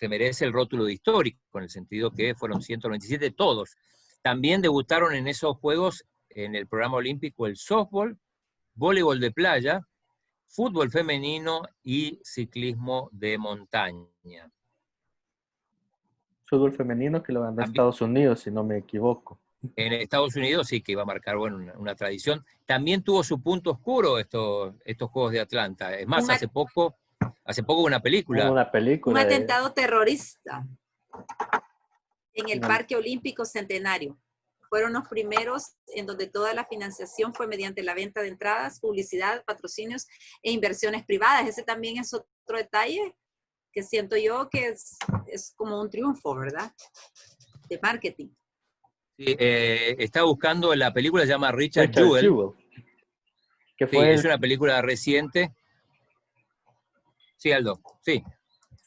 merece el rótulo de histórico, en el sentido que fueron 197 todos. También debutaron en esos Juegos, en el programa olímpico, el softball, voleibol de playa, fútbol femenino y ciclismo de montaña. Fútbol femenino que lo ganó Estados Unidos, si no me equivoco. En Estados Unidos sí que iba a marcar una tradición. También tuvo su punto oscuro estos Juegos de Atlanta. Es más, hace poco una película. Un atentado terrorista en el Parque Olímpico Centenario. Fueron los primeros en donde toda la financiación fue mediante la venta de entradas, publicidad, patrocinios e inversiones privadas. Ese también es otro detalle que siento yo que es como un triunfo, ¿verdad? De marketing. Sí, está buscando, la película se llama Richard Jewell. Que fue es una película reciente. Sí, Aldo, sí.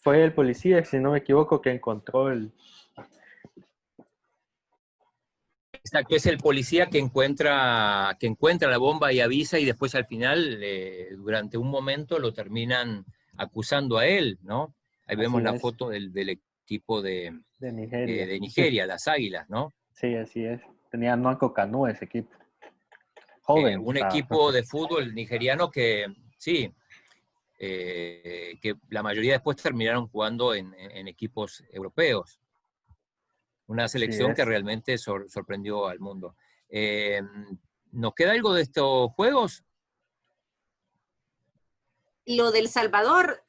Fue el policía, si no me equivoco, que encontró el... Exacto, es el policía que encuentra la bomba y avisa, y después al final, durante un momento, lo terminan acusando a él, ¿no? Ahí vemos la foto del equipo de Nigeria, las Águilas, ¿no? Sí, así es. Tenía Nwankwo Kanu ese equipo. Joven. Un equipo de fútbol nigeriano que, sí, que la mayoría después terminaron jugando en equipos europeos. Una selección que realmente sorprendió al mundo. ¿Nos queda algo de estos juegos? Lo del Salvador.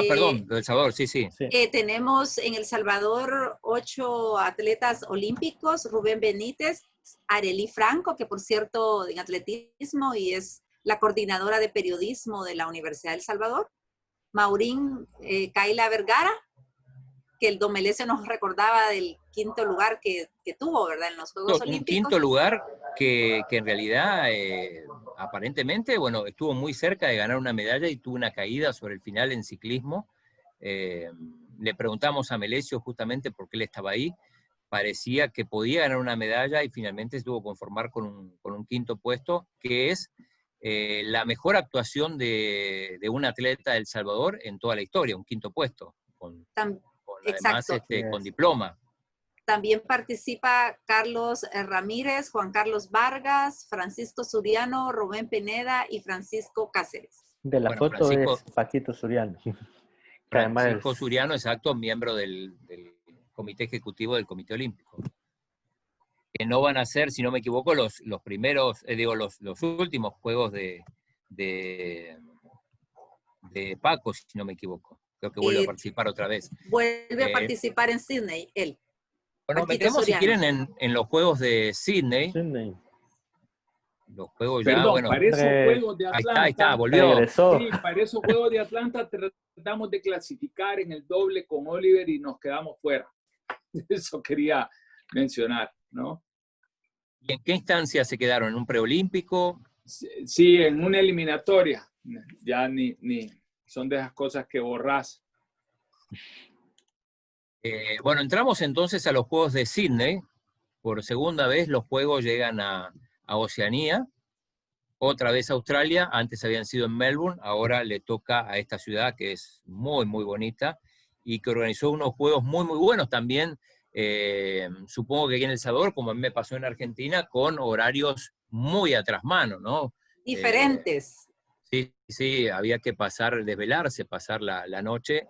Perdón, lo del Salvador, sí, sí. Sí. Tenemos en El Salvador 8 atletas olímpicos: Rubén Benítez, Arely Franco, que por cierto en atletismo y es la coordinadora de periodismo de la Universidad del Salvador; Maurín Kaila Vergara, que el Domelese nos recordaba del quinto lugar que tuvo, ¿verdad?, en los Juegos Un Olímpicos. quinto lugar que en realidad, aparentemente, bueno, estuvo muy cerca de ganar una medalla y tuvo una caída sobre el final en ciclismo. Le preguntamos a Melesio justamente por qué él estaba ahí. Parecía que podía ganar una medalla y finalmente se tuvo que conformar con un quinto puesto, que es la mejor actuación de un atleta de El Salvador en toda la historia, un quinto puesto, además Exacto. con diploma. También participa Carlos Ramírez, Juan Carlos Vargas, Francisco Suriano, Rubén Pineda y Francisco Cáceres. De la Bueno, foto es Paquito Suriano. Francisco Suriano, exacto, miembro del Comité Ejecutivo del Comité Olímpico. Que no van a ser, si no me equivoco, los primeros, los últimos juegos de Paco, si no me equivoco. Creo que vuelve a participar otra vez. Vuelve a participar en Sydney, él. Bueno, Paquito metemos Soriano. si quieren en los Juegos de Sydney. Los juegos ya, Perdón, bueno. para esos Juegos de Atlanta. Ahí está, volvió. Regresó. Sí, para esos Juegos de Atlanta tratamos de clasificar en el doble con Oliver y nos quedamos fuera. Eso quería mencionar, ¿no? ¿Y en qué instancia se quedaron? ¿En un preolímpico? Sí, en una eliminatoria. Ya ni son de esas cosas que borrás. Bueno, entramos entonces a los Juegos de Sydney. Por segunda vez los Juegos llegan a Oceanía. Otra vez a Australia. Antes habían sido en Melbourne. Ahora le toca a esta ciudad que es muy, muy bonita y que organizó unos Juegos muy, muy buenos también. Supongo que aquí en El Salvador, como a mí me pasó en Argentina, con horarios muy a trasmano, ¿no? Diferentes. Sí, había que desvelarse, pasar la noche,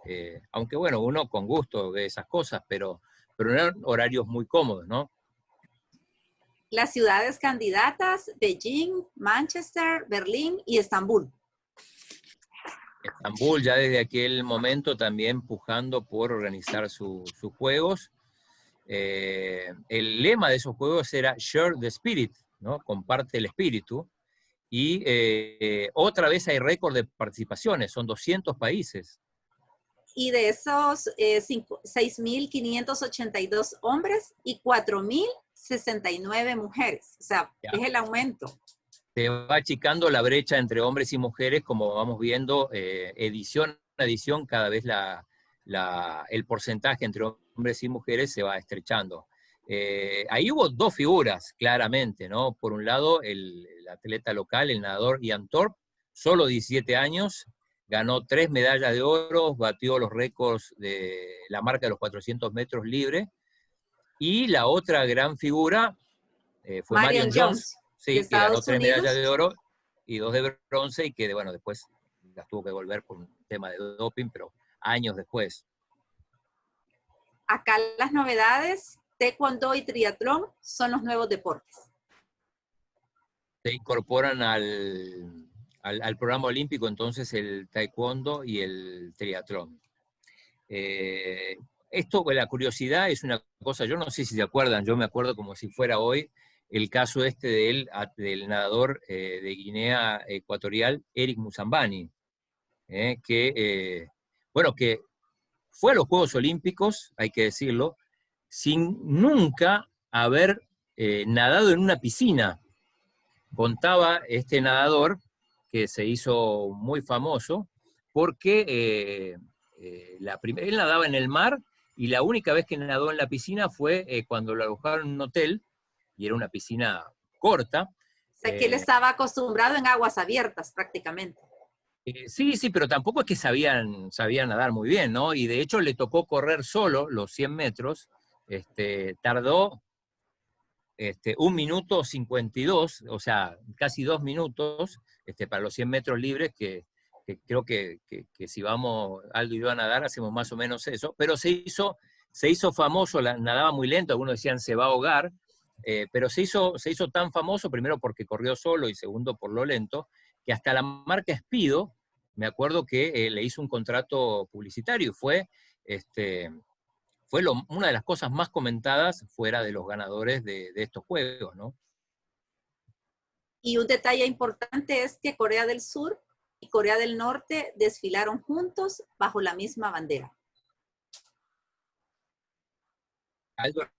aunque bueno, uno con gusto ve esas cosas, pero eran horarios muy cómodos, ¿no? Las ciudades candidatas: Beijing, Manchester, Berlín y Estambul. Estambul ya desde aquel momento también pujando por organizar sus juegos. El lema de esos juegos era Share the Spirit, ¿no? Comparte el espíritu. Y otra vez hay récord de participaciones, son 200 países. Y de esos 6.582 hombres y 4.069 mujeres. O sea, Ya. es el aumento. Se va achicando la brecha entre hombres y mujeres, como vamos viendo, edición a edición, cada vez el porcentaje entre hombres y mujeres se va estrechando. Ahí hubo dos figuras, claramente, ¿no? Por un lado, el atleta local, el nadador Ian Thorpe, solo 17 años, ganó 3 medallas de oro, batió los récords de la marca de los 400 metros libre, y la otra gran figura fue Marion Jones, sí, que ganó 3 medallas de oro y 2 de bronce, y que, bueno, después las tuvo que volver por un tema de doping, pero años después. Acá las novedades: taekwondo y triatlón son los nuevos deportes. Se incorporan al programa olímpico entonces el taekwondo y el triatlón. Esto, la curiosidad es una cosa, yo no sé si se acuerdan, yo me acuerdo como si fuera hoy, el caso del nadador de Guinea Ecuatorial, Eric Musambani, que fue a los Juegos Olímpicos, hay que decirlo, sin nunca haber nadado en una piscina. Contaba este nadador, que se hizo muy famoso, porque él nadaba en el mar, y la única vez que nadó en la piscina fue cuando lo alojaron en un hotel, y era una piscina corta. O sea, que él estaba acostumbrado en aguas abiertas prácticamente. Sí, pero tampoco es que sabían nadar muy bien, ¿no? Y de hecho le tocó correr solo los 100 metros, tardó 1 minuto 52, o sea, casi 2 minutos, para los 100 metros libres, que creo que si vamos, Aldo y yo, a nadar, hacemos más o menos eso, pero se hizo famoso, nadaba muy lento, algunos decían se va a ahogar, pero se hizo tan famoso, primero porque corrió solo y segundo por lo lento, que hasta la marca Speedo, me acuerdo que le hizo un contrato publicitario y fue una de las cosas más comentadas fuera de los ganadores de estos juegos, ¿no? Y un detalle importante es que Corea del Sur y Corea del Norte desfilaron juntos bajo la misma bandera.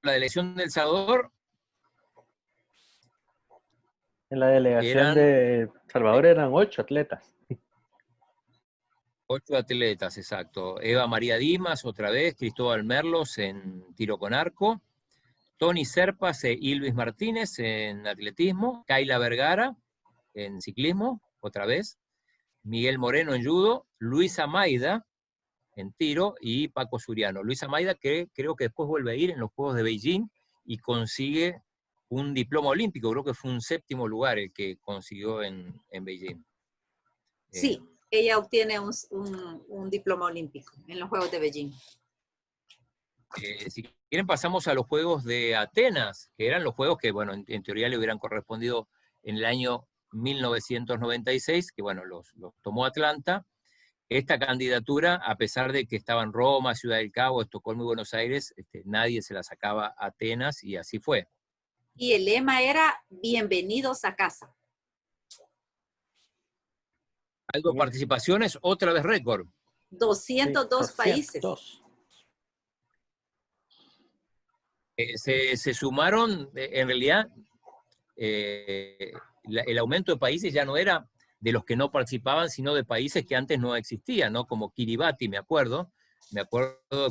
La delegación de El Salvador. En la delegación de Salvador eran 8 atletas. 8 atletas, exacto. Eva María Dimas, otra vez, Cristóbal Merlos en tiro con arco, Tony Serpas y Luis Martínez en atletismo, Kayla Vergara en ciclismo, otra vez, Miguel Moreno en judo, Luisa Maida en tiro y Paco Suriano. Luisa Maida, que creo que después vuelve a ir en los Juegos de Beijing y consigue un diploma olímpico, creo que fue un 7º lugar el que consiguió en Beijing. Sí, ella obtiene un diploma olímpico en los Juegos de Beijing. Si quieren pasamos a los Juegos de Atenas, que eran los Juegos que, bueno, en teoría le hubieran correspondido en el año 1996, que bueno, los tomó Atlanta. Esta candidatura, a pesar de que estaban Roma, Ciudad del Cabo, Estocolmo y Buenos Aires, nadie se la sacaba a Atenas y así fue. Y el lema era, bienvenidos a casa. Algo participaciones, otra vez récord. 202 países. Se sumaron, en realidad, el aumento de países ya no era de los que no participaban, sino de países que antes no existían, ¿no? Como Kiribati, me acuerdo de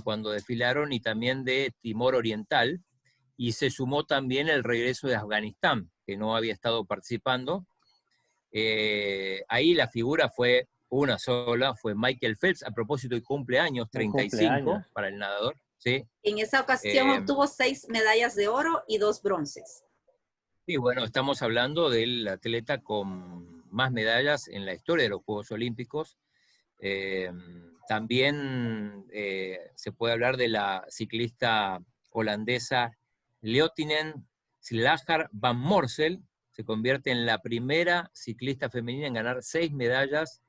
cuando desfilaron, y también de Timor Oriental, y se sumó también el regreso de Afganistán, que no había estado participando. Ahí la figura fue una sola, fue Michael Phelps, a propósito de cumpleaños, 35 para el nadador. ¿Sí? En esa ocasión obtuvo 6 medallas de oro y 2 bronces. Sí, bueno, estamos hablando del atleta con más medallas en la historia de los Juegos Olímpicos. También se puede hablar de la ciclista holandesa Leotinen Slager van Morsel. Se convierte en la primera ciclista femenina en ganar 6 medallas,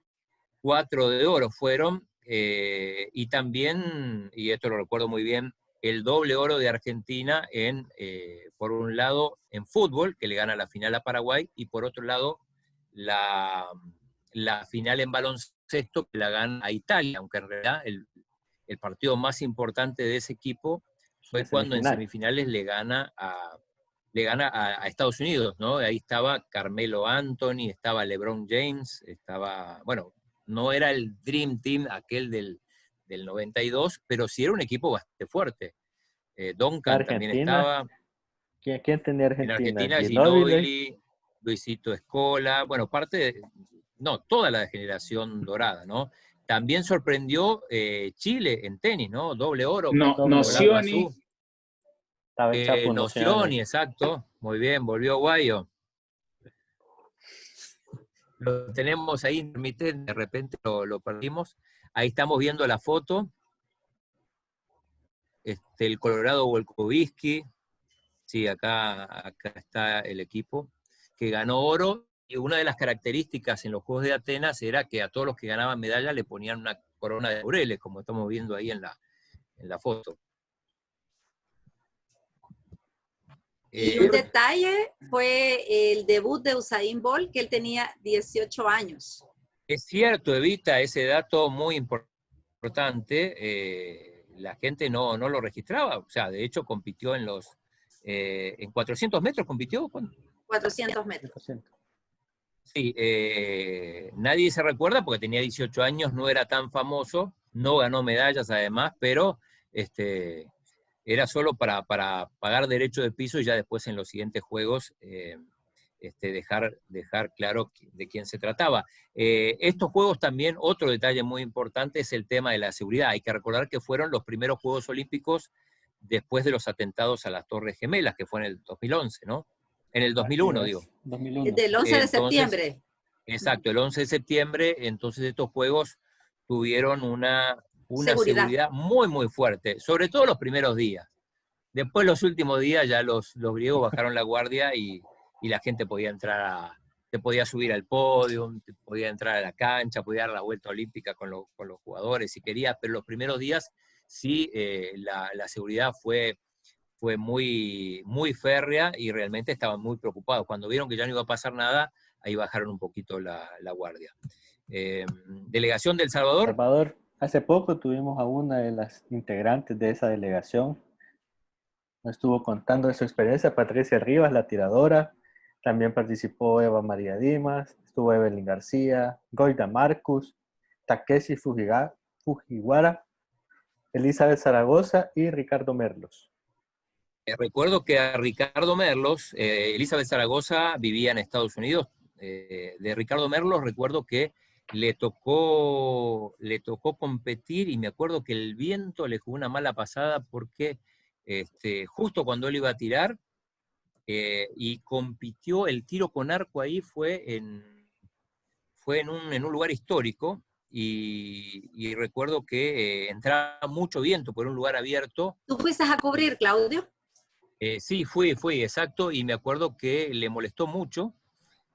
4 de oro fueron, y también, y esto lo recuerdo muy bien, el doble oro de Argentina por un lado en fútbol, que le gana la final a Paraguay, y por otro lado la final en baloncesto, que la gana a Italia, aunque en realidad el partido más importante de ese equipo fue cuando en semifinales le gana a Estados Unidos, ¿no? Ahí estaba Carmelo Anthony, estaba LeBron James, bueno, no era el Dream Team aquel del 92, pero sí era un equipo bastante fuerte. Duncan también estaba. ¿Quién tenía Argentina? En Argentina, Ginóbili, Luisito Scola, bueno, toda la generación dorada, ¿no? También sorprendió Chile en tenis, ¿no? Doble oro. Nocioni. Nocioni, exacto. Muy bien, volvió Guayo. Lo tenemos ahí intermitente, de repente lo perdimos. Ahí estamos viendo la foto. El Colorado Volkovitsky. Sí, acá está el equipo que ganó oro. Y una de las características en los Juegos de Atenas era que a todos los que ganaban medalla le ponían una corona de laureles, como estamos viendo ahí en la foto. Y un detalle fue el debut de Usain Bolt, que él tenía 18 años. Es cierto, Evita, ese dato muy importante. La gente no lo registraba. O sea, de hecho compitió en 400 metros, ¿compitió? 400 metros. Sí, nadie se recuerda porque tenía 18 años, no era tan famoso, no ganó medallas además, pero era solo para pagar derecho de piso y ya después en los siguientes juegos dejar claro de quién se trataba. Estos juegos también, otro detalle muy importante es el tema de la seguridad. Hay que recordar que fueron los primeros Juegos Olímpicos después de los atentados a las Torres Gemelas, que fue en el 2011, ¿no? En el 2001, digo. 2001. Del 11 de septiembre. Exacto, el 11 de septiembre, entonces estos juegos tuvieron una seguridad muy, muy fuerte, sobre todo los primeros días. Después, los últimos días, ya los griegos bajaron la guardia y la gente podía entrar te podía subir al podio, te podía entrar a la cancha, podía dar la vuelta olímpica con los jugadores si querías, pero los primeros días sí la seguridad fue muy, muy férrea y realmente estaban muy preocupados. Cuando vieron que ya no iba a pasar nada, ahí bajaron un poquito la guardia. Delegación del Salvador. Salvador, hace poco tuvimos a una de las integrantes de esa delegación. Nos estuvo contando de su experiencia, Patricia Rivas, la tiradora. También participó Eva María Dimas, estuvo Evelyn García, Goida Marcus, Takeshi Fujiwara, Elizabeth Zaragoza y Ricardo Merlos. Recuerdo que a Ricardo Merlos, Elizabeth Zaragoza vivía en Estados Unidos. De Ricardo Merlos recuerdo que le tocó competir y me acuerdo que el viento le jugó una mala pasada porque justo cuando él iba a tirar y compitió el tiro con arco ahí fue en un lugar histórico y recuerdo que entraba mucho viento por un lugar abierto. ¿Tú fuiste a cubrir, Claudio? Sí, fui, exacto, y me acuerdo que le molestó mucho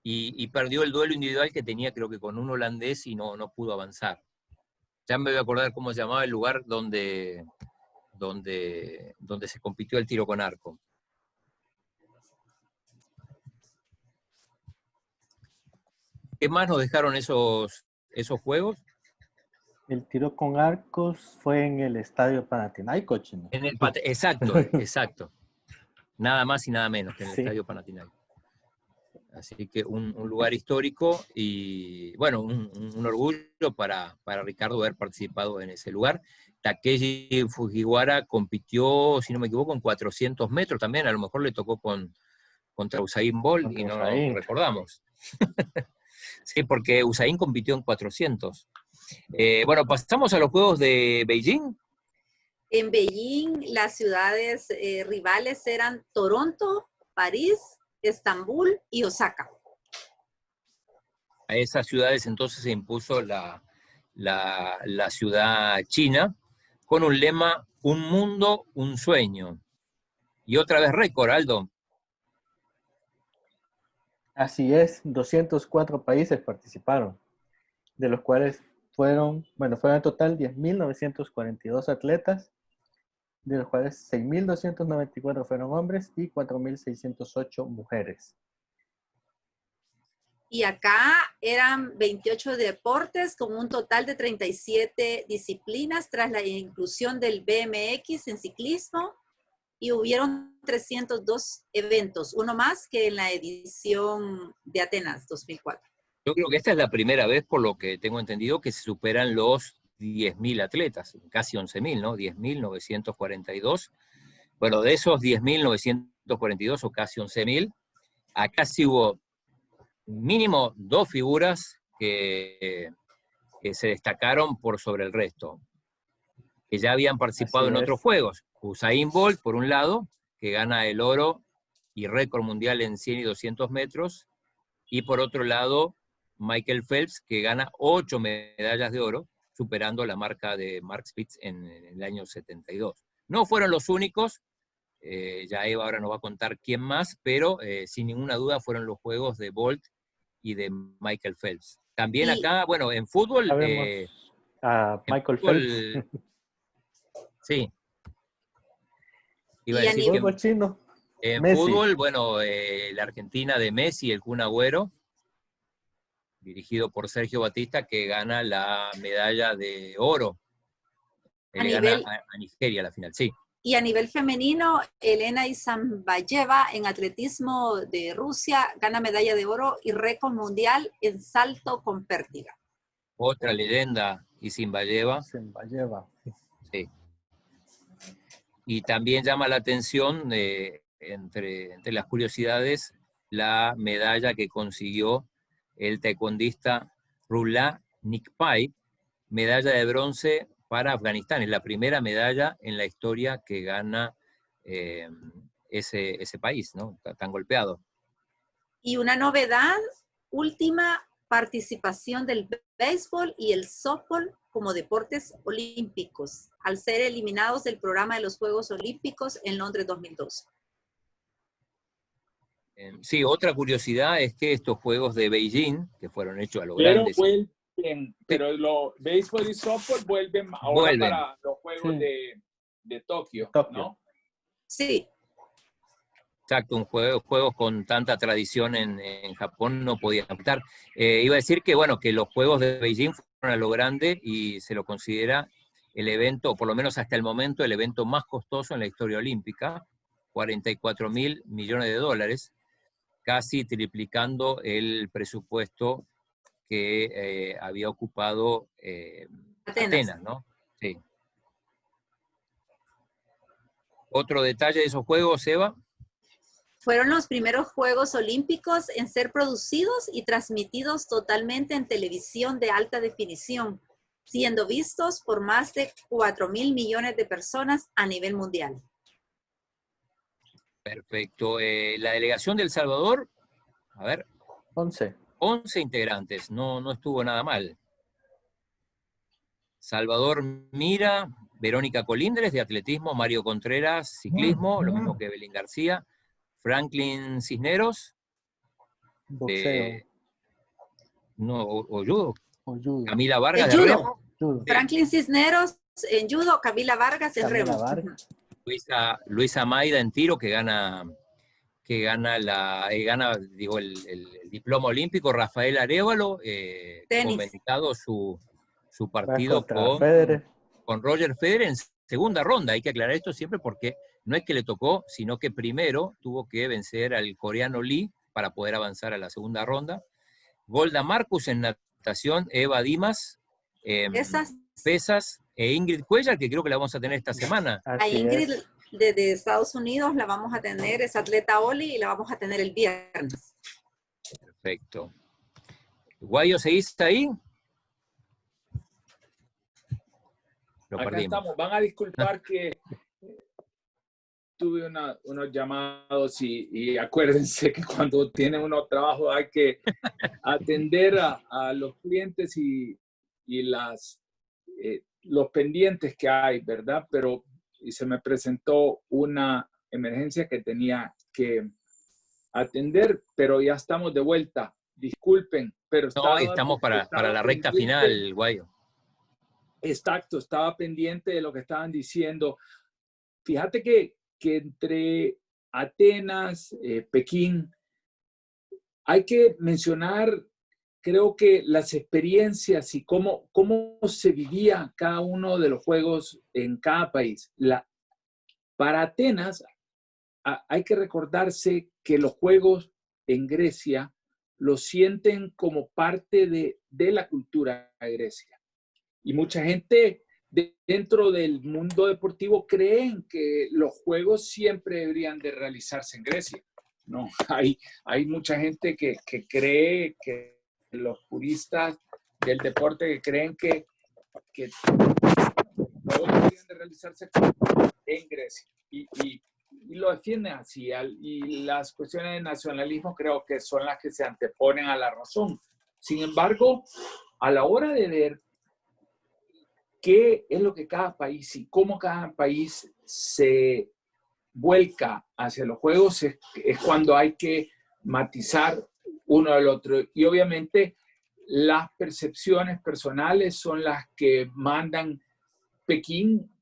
y perdió el duelo individual que tenía, creo que con un holandés, y no pudo avanzar. Ya me voy a acordar cómo se llamaba el lugar donde se compitió el tiro con arco. ¿Qué más nos dejaron esos juegos? El tiro con arcos fue en el Estadio Panathinaikos, chino. Exacto. Nada más y nada menos que en el Sí. Estadio Panathinaikos. Así que un lugar histórico y, bueno, un orgullo para Ricardo haber participado en ese lugar. Takeshi Fujiwara compitió, si no me equivoco, en 400 metros también. A lo mejor le tocó contra Usain Bolt y no lo recordamos. Sí, porque Usain compitió en 400. Bueno, pasamos a los Juegos de Beijing. En Beijing, las ciudades rivales eran Toronto, París, Estambul y Osaka. A esas ciudades entonces se impuso la ciudad china con un lema: un mundo, un sueño. Y otra vez récord, Aldo. Así es, 204 países participaron, de los cuales fueron en total 10.942 atletas, de los cuales 6.294 fueron hombres y 4.608 mujeres. Y acá eran 28 deportes con un total de 37 disciplinas tras la inclusión del BMX en ciclismo, y hubieron 302 eventos, uno más que en la edición de Atenas 2004. Yo creo que esta es la primera vez, por lo que tengo entendido, que se superan los 10.000 atletas, casi 11.000, ¿no? 10.942. Bueno, de esos 10.942 o casi 11.000, acá sí hubo mínimo 2 figuras que se destacaron por sobre el resto, que ya habían participado en otros juegos. Usain Bolt, por un lado, que gana el oro y récord mundial en 100 y 200 metros, y por otro lado, Michael Phelps, que gana 8 medallas de oro, superando la marca de Mark Spitz en el año 72. No fueron los únicos, ya Eva ahora nos va a contar quién más, pero sin ninguna duda fueron los juegos de Bolt y de Michael Phelps. También acá, bueno, en fútbol... a Michael Phelps. Sí. Iba a decir que fútbol chino. En Messi. Fútbol, bueno, la Argentina de Messi, el Kun Agüero, dirigido por Sergio Batista, que gana la medalla de oro. Le gana a Nigeria la final, sí. Y a nivel femenino, Elena Isambayeva en atletismo de Rusia gana medalla de oro y récord mundial en salto con pértiga. Otra leyenda, Isambayeva. Sí. Y también llama la atención, entre las curiosidades, la medalla que consiguió el taekwondista Rula Nikpai, medalla de bronce para Afganistán. Es la primera medalla en la historia que gana ese país, ¿no? Tan golpeado. Y una novedad, última participación del béisbol y el softball como deportes olímpicos, al ser eliminados del programa de los Juegos Olímpicos en Londres 2012. Sí, otra curiosidad es que estos Juegos de Beijing, que fueron hechos a lo Pero grande, vuelven, pero los béisbol y softball vuelven ahora vuelven. para los Juegos de Tokio, ¿no? Sí. Exacto, juegos con tanta tradición en Japón no podían estar. Iba a decir que, bueno, que los Juegos de Beijing fueron a lo grande y se lo considera el evento, por lo menos hasta el momento, el evento más costoso en la historia olímpica, 44.000 millones de dólares, casi triplicando el presupuesto que había ocupado Atenas, ¿no? Sí. Otro detalle de esos juegos, Eva. Fueron los primeros Juegos Olímpicos en ser producidos y transmitidos totalmente en televisión de alta definición, siendo vistos por más de 4.000 millones de personas a nivel mundial. Perfecto. La delegación de El Salvador, a ver. 11. 11 integrantes, no estuvo nada mal. Salvador Mira, Verónica Colindres de atletismo, Mario Contreras, ciclismo, lo mismo que Belén García, Franklin Cisneros, Boxeo. o judo. O judo. Camila Vargas El de judo. remo. Judo. Franklin Cisneros en judo, Camila Vargas en Camila remo. Vargas. Luisa Maida en tiro, que gana el diploma olímpico. Rafael Arévalo, comentado su partido con Roger Federer en segunda ronda. Hay que aclarar esto siempre porque no es que le tocó, sino que primero tuvo que vencer al coreano Lee para poder avanzar a la segunda ronda. Golda Marcus en natación, Eva Dimas, pesas, e Ingrid Cuellar, que creo que la vamos a tener esta semana. A Ingrid desde Estados Unidos la vamos a tener, es atleta Oli, y la vamos a tener el viernes. Perfecto. Guayo, ¿seguís ahí? Lo Acá perdimos. estamos. Van a disculpar que tuve unos llamados y acuérdense que cuando tienen unos trabajos hay que atender a los clientes y los pendientes que hay, ¿verdad? Pero se me presentó una emergencia que tenía que atender, pero ya estamos de vuelta. Disculpen, pero estamos para la recta final, Guayo. Exacto, estaba pendiente de lo que estaban diciendo. Fíjate que entre Atenas, Pekín, hay que mencionar, creo que las experiencias y cómo se vivía cada uno de los juegos en cada país. Para Atenas, hay que recordarse que los juegos en Grecia lo sienten como parte de la cultura de Grecia. Y mucha gente dentro del mundo deportivo creen que los juegos siempre deberían de realizarse en Grecia. No, hay mucha gente que cree, que los puristas del deporte que creen que los juegos deberían de realizarse en Grecia. Y lo defienden así. Y las cuestiones de nacionalismo creo que son las que se anteponen a la razón. Sin embargo, a la hora de ver qué es lo que cada país y cómo cada país se vuelca hacia los juegos es cuando hay que matizar uno al otro. Y obviamente las percepciones personales son las que mandan. Pekín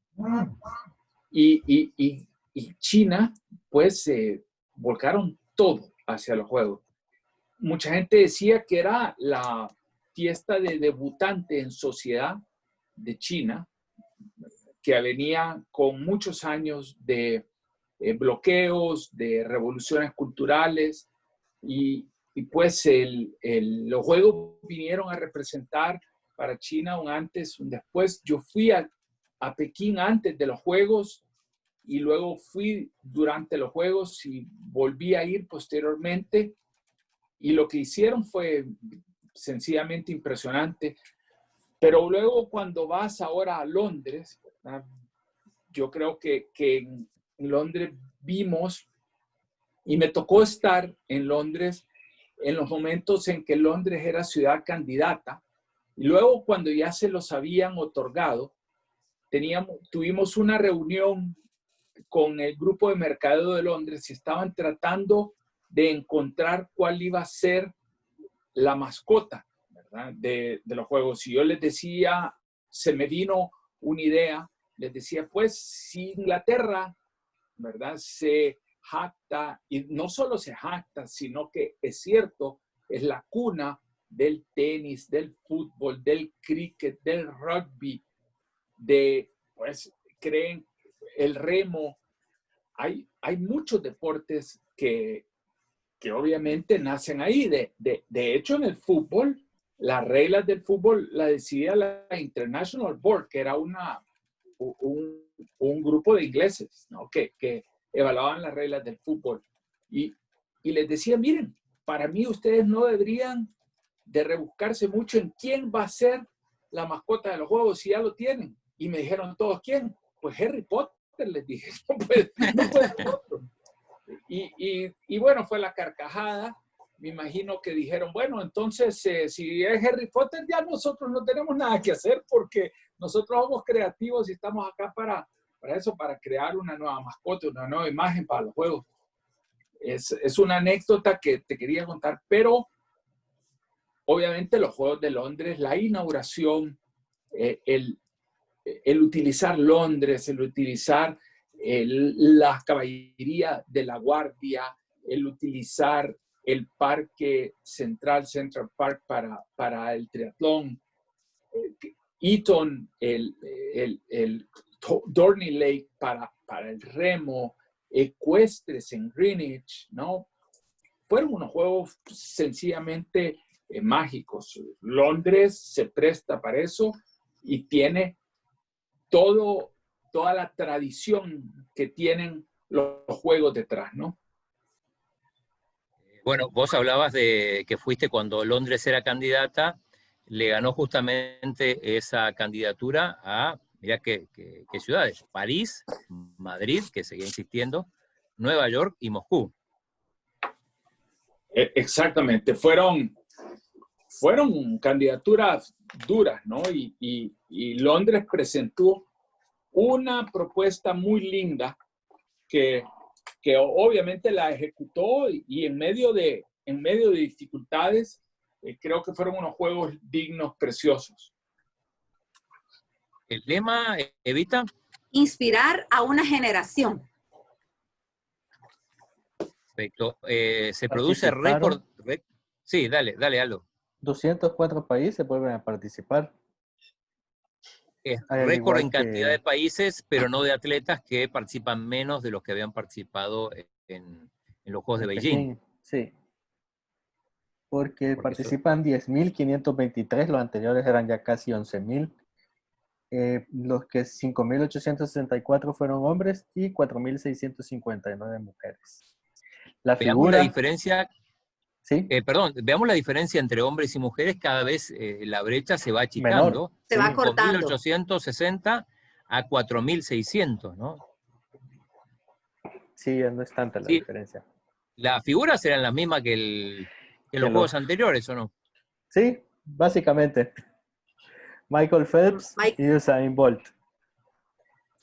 y China, pues se volcaron todo hacia los juegos. Mucha gente decía que era la fiesta de debutante en sociedad de China, que venía con muchos años de bloqueos, de revoluciones culturales, y pues los juegos vinieron a representar para China un antes, un después. Yo fui a Pekín antes de los juegos y luego fui durante los juegos y volví a ir posteriormente, y lo que hicieron fue sencillamente impresionante. Pero luego cuando vas ahora a Londres, ¿verdad? Yo creo que en Londres vimos, y me tocó estar en Londres en los momentos en que Londres era ciudad candidata, Y luego, cuando ya se los habían otorgado, tuvimos una reunión con el grupo de mercadeo de Londres y estaban tratando de encontrar cuál iba a ser la mascota, ¿verdad? De los juegos. Y yo les decía, se me vino una idea, les decía, pues si Inglaterra, ¿verdad?, se jacta, y no solo se jacta, sino que es cierto, es la cuna del tenis, del fútbol, del cricket, del rugby, pues creen el remo. Hay muchos deportes que obviamente nacen ahí. De hecho, en el fútbol, las reglas del fútbol las decía la International Board, que era un grupo de ingleses, ¿no?, que evaluaban las reglas del fútbol. Y les decía, miren, para mí ustedes no deberían de rebuscarse mucho en quién va a ser la mascota de los juegos si ya lo tienen. Y me dijeron todos, ¿quién? Pues Harry Potter, les dije. No puede ser otro. Y bueno, fue la carcajada. Me imagino que dijeron, bueno, entonces si es Harry Potter, ya nosotros no tenemos nada que hacer porque nosotros somos creativos y estamos acá para eso, para crear una nueva mascota, una nueva imagen para los juegos. Es una anécdota que te quería contar, pero obviamente los Juegos de Londres, la inauguración, el utilizar Londres, el utilizar la caballería de la Guardia, el utilizar el parque central, Central Park, para el triatlón, Eton, el Dorney Lake para el remo, ecuestres en Greenwich, ¿no? Fueron unos juegos sencillamente mágicos. Londres se presta para eso y tiene toda la tradición que tienen los juegos detrás, ¿no? Bueno, vos hablabas de que fuiste cuando Londres era candidata, le ganó justamente esa candidatura a, mirá qué ciudades, París, Madrid, que seguía insistiendo, Nueva York y Moscú. Exactamente, fueron candidaturas duras, ¿no? Y Londres presentó una propuesta muy linda que obviamente la ejecutó y en medio de dificultades, creo que fueron unos juegos dignos, preciosos. ¿El lema, Evita? Inspirar a una generación. Perfecto. Se produce récord. Sí, dale, Aldo. 204 países vuelven a participar. Es récord en cantidad de países, pero no de atletas que participan menos de los que habían participado en los Juegos de Beijing. Sí. Porque participan 10.523, los anteriores eran ya casi 11.000. Los que 5.864 fueron hombres y 4.659 mujeres. Veamos la diferencia. ¿Sí? Veamos la diferencia entre hombres y mujeres. Cada vez la brecha se va achicando. Menor. Se va cortando. 5.860 a 4.600, ¿no? Sí, no es tanta la diferencia. Las figuras eran las mismas que los juegos anteriores, ¿o no? Sí, básicamente. Michael Phelps y Usain Bolt.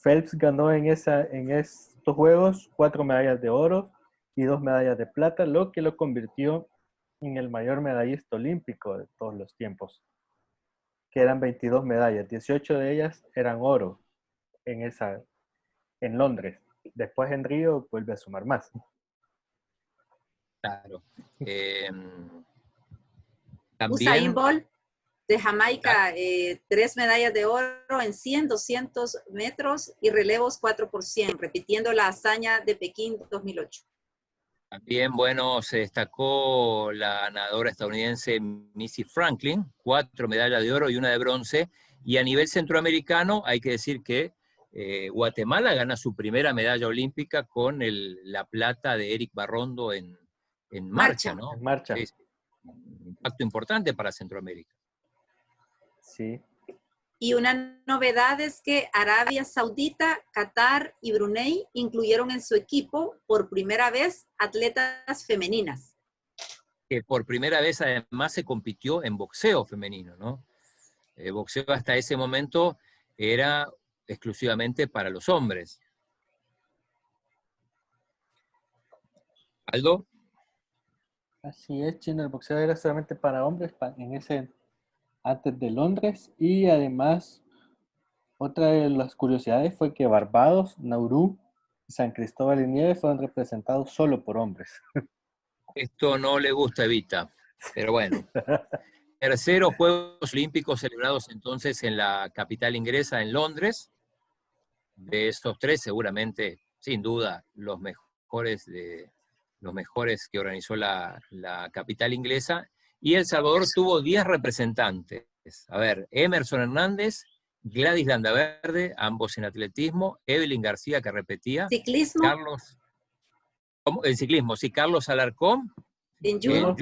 Phelps ganó en estos juegos 4 medallas de oro y 2 medallas de plata, lo que lo convirtió en el mayor medallista olímpico de todos los tiempos, que eran 22 medallas, 18 de ellas eran oro en Londres. Después en Río vuelve a sumar más. Claro. Usain Bolt de Jamaica, 3 medallas de oro en 100, 200 metros y relevos 4 por 100, repitiendo la hazaña de Pekín 2008. También, bueno, se destacó la nadadora estadounidense Missy Franklin, 4 medallas de oro y 1 de bronce. Y a nivel centroamericano, hay que decir que Guatemala gana su primera medalla olímpica con la plata de Eric Barrondo en marcha, ¿no? En marcha. Es un impacto importante para Centroamérica. Sí. Y una novedad es que Arabia Saudita, Qatar y Brunei incluyeron en su equipo por primera vez atletas femeninas. Que por primera vez además se compitió en boxeo femenino, ¿no? El boxeo hasta ese momento era exclusivamente para los hombres. ¿Aldo? Así es, Chino, el boxeo era solamente para hombres antes de Londres, y además otra de las curiosidades fue que Barbados, Nauru y San Cristóbal y Nieves fueron representados solo por hombres. Esto no le gusta a Evita, pero bueno. Terceros Juegos Olímpicos celebrados entonces en la capital inglesa, en Londres. De estos tres, seguramente, sin duda, los mejores que organizó la capital inglesa. Y El Salvador tuvo 10 representantes. A ver, Emerson Hernández, Gladys Landaverde, ambos en atletismo, Evelyn García, que repetía. Ciclismo. Carlos, en ciclismo, sí, Carlos Alarcón. En judo.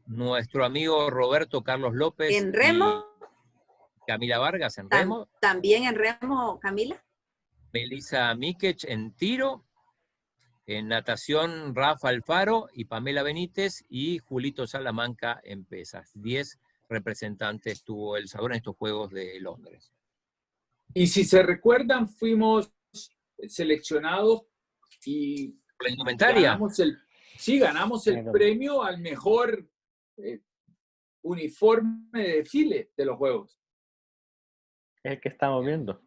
Nuestro amigo Roberto Carlos López. En remo. Camila Vargas en remo. También en remo, Camila. Melissa Mikech en tiro. En natación, Rafa Alfaro y Pamela Benítez, y Julito Salamanca en pesas. 10 representantes tuvo El Salvador en estos Juegos de Londres. Y si se recuerdan, fuimos seleccionados y ¿La indumentaria? ganamos el premio al mejor uniforme de desfile de los Juegos. El que estamos viendo.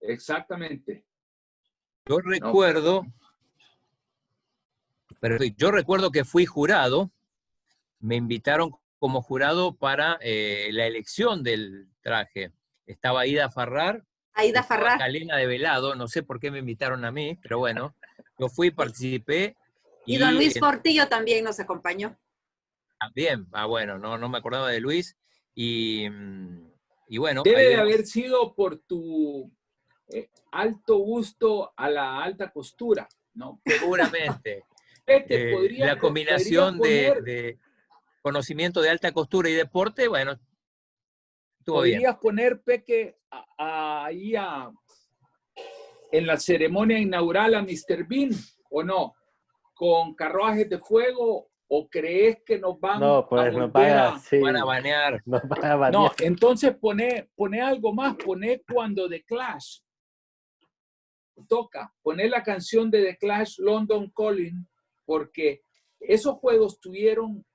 Exactamente. Yo recuerdo que fui jurado, me invitaron como jurado para la elección del traje. Estaba Aida Farrar, Calena de Velado, no sé por qué me invitaron a mí, pero bueno, yo fui, participé. Y don Luis Portillo también nos acompañó. También, bueno, no me acordaba de Luis. Y bueno. Debe de haber sido por tu alto gusto a la alta costura, ¿no? Seguramente. La combinación de conocimiento de alta costura y deporte, bueno, estuvo bien. ¿Podrías poner, Peque, ahí en la ceremonia inaugural a Mr. Bean o no? ¿Con carruajes de fuego o crees que nos van a banear? No, entonces pone algo más, pone cuando The Clash toca, poner la canción de The Clash, London Calling, porque esos juegos tuvieron,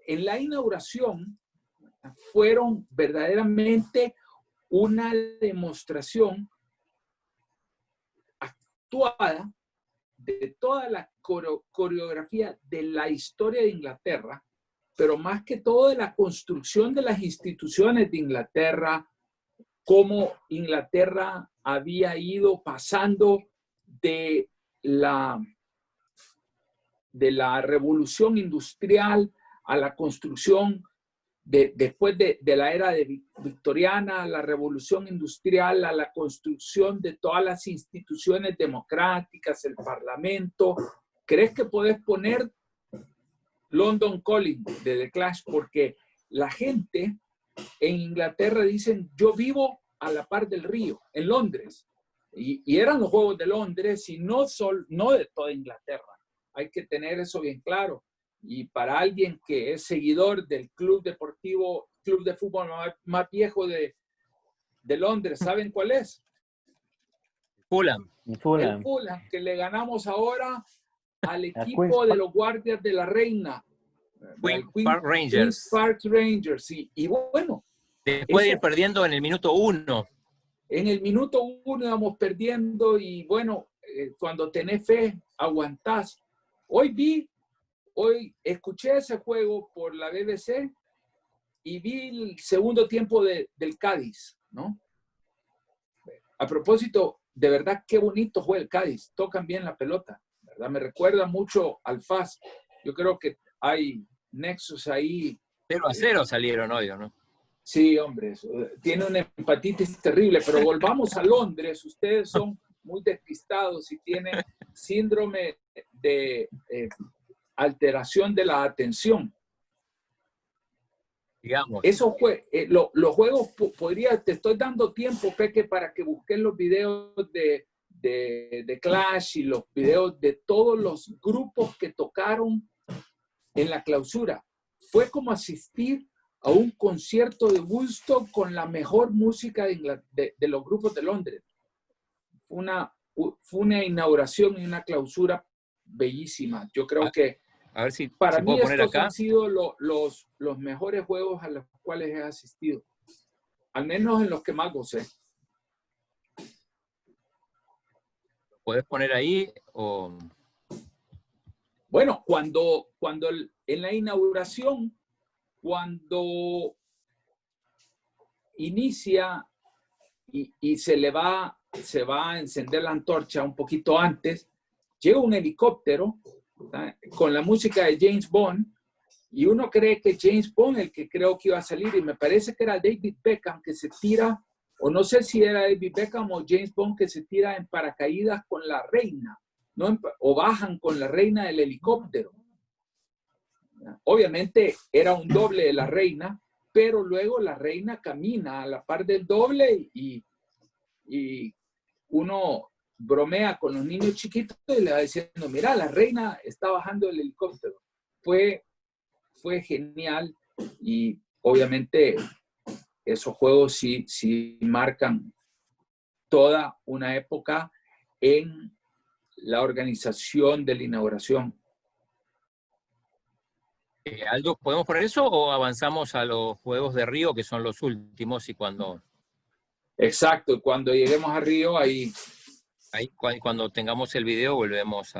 en la inauguración, fueron verdaderamente una demostración actuada de toda la coreografía de la historia de Inglaterra, pero más que todo de la construcción de las instituciones de Inglaterra, cómo Inglaterra había ido pasando de la revolución industrial a la construcción después de la era victoriana, la revolución industrial, a la construcción de todas las instituciones democráticas, el parlamento. ¿Crees que podés poner London Calling de The Clash? Porque la gente en Inglaterra dicen, yo vivo a la par del río, en Londres. Y eran los Juegos de Londres y no de toda Inglaterra. Hay que tener eso bien claro. Y para alguien que es seguidor del club de fútbol más viejo de Londres, ¿saben cuál es? Fulham. El Fulham, que le ganamos ahora al equipo de los Guardias de la Reina. Queen's Park Rangers. Queen's Park Rangers, y bueno. Después de ir perdiendo en el minuto 1. En el minuto 1 íbamos perdiendo y bueno, cuando tenés fe, aguantás. Hoy escuché ese juego por la BBC y vi el segundo tiempo del Cádiz, ¿no? A propósito, de verdad, qué bonito juega el Cádiz. Tocan bien la pelota, ¿verdad? Me recuerda mucho al FAS. Yo creo que hay nexos ahí. 0-0 salieron hoy, ¿no? Sí, hombre, tiene una hepatitis terrible, pero volvamos a Londres. Ustedes son muy despistados y tienen síndrome de alteración de la atención. Digamos. Eso fue, los juegos, te estoy dando tiempo, Peque, para que busques los videos de Clash y los videos de todos los grupos que tocaron en la clausura. Fue como asistir a un concierto de Woodstock con la mejor música de los grupos de Londres. Fue una inauguración y una clausura bellísima. Yo creo que A ver si para se mí puede poner estos acá. han sido los mejores juegos a los cuales he asistido. Al menos en los que más gocé. ¿Puedes poner ahí? O... Bueno, en la inauguración, cuando inicia y se va a encender la antorcha un poquito antes, llega un helicóptero, ¿verdad?, con la música de James Bond, y uno cree que James Bond, el que creo que iba a salir, y me parece que era David Beckham que se tira, o no sé si era David Beckham o James Bond que se tira en paracaídas con la reina, ¿no? O bajan con la reina del helicóptero. Obviamente era un doble de la reina, pero luego la reina camina a la par del doble y uno bromea con los niños chiquitos y le va diciendo, mira, la reina está bajando del helicóptero. Fue genial y obviamente esos juegos sí marcan toda una época en la organización de la inauguración. ¿Aldo, podemos poner eso o avanzamos a los Juegos de Río, que son los últimos, y cuando... Exacto, cuando lleguemos a Río, ahí cuando tengamos el video volvemos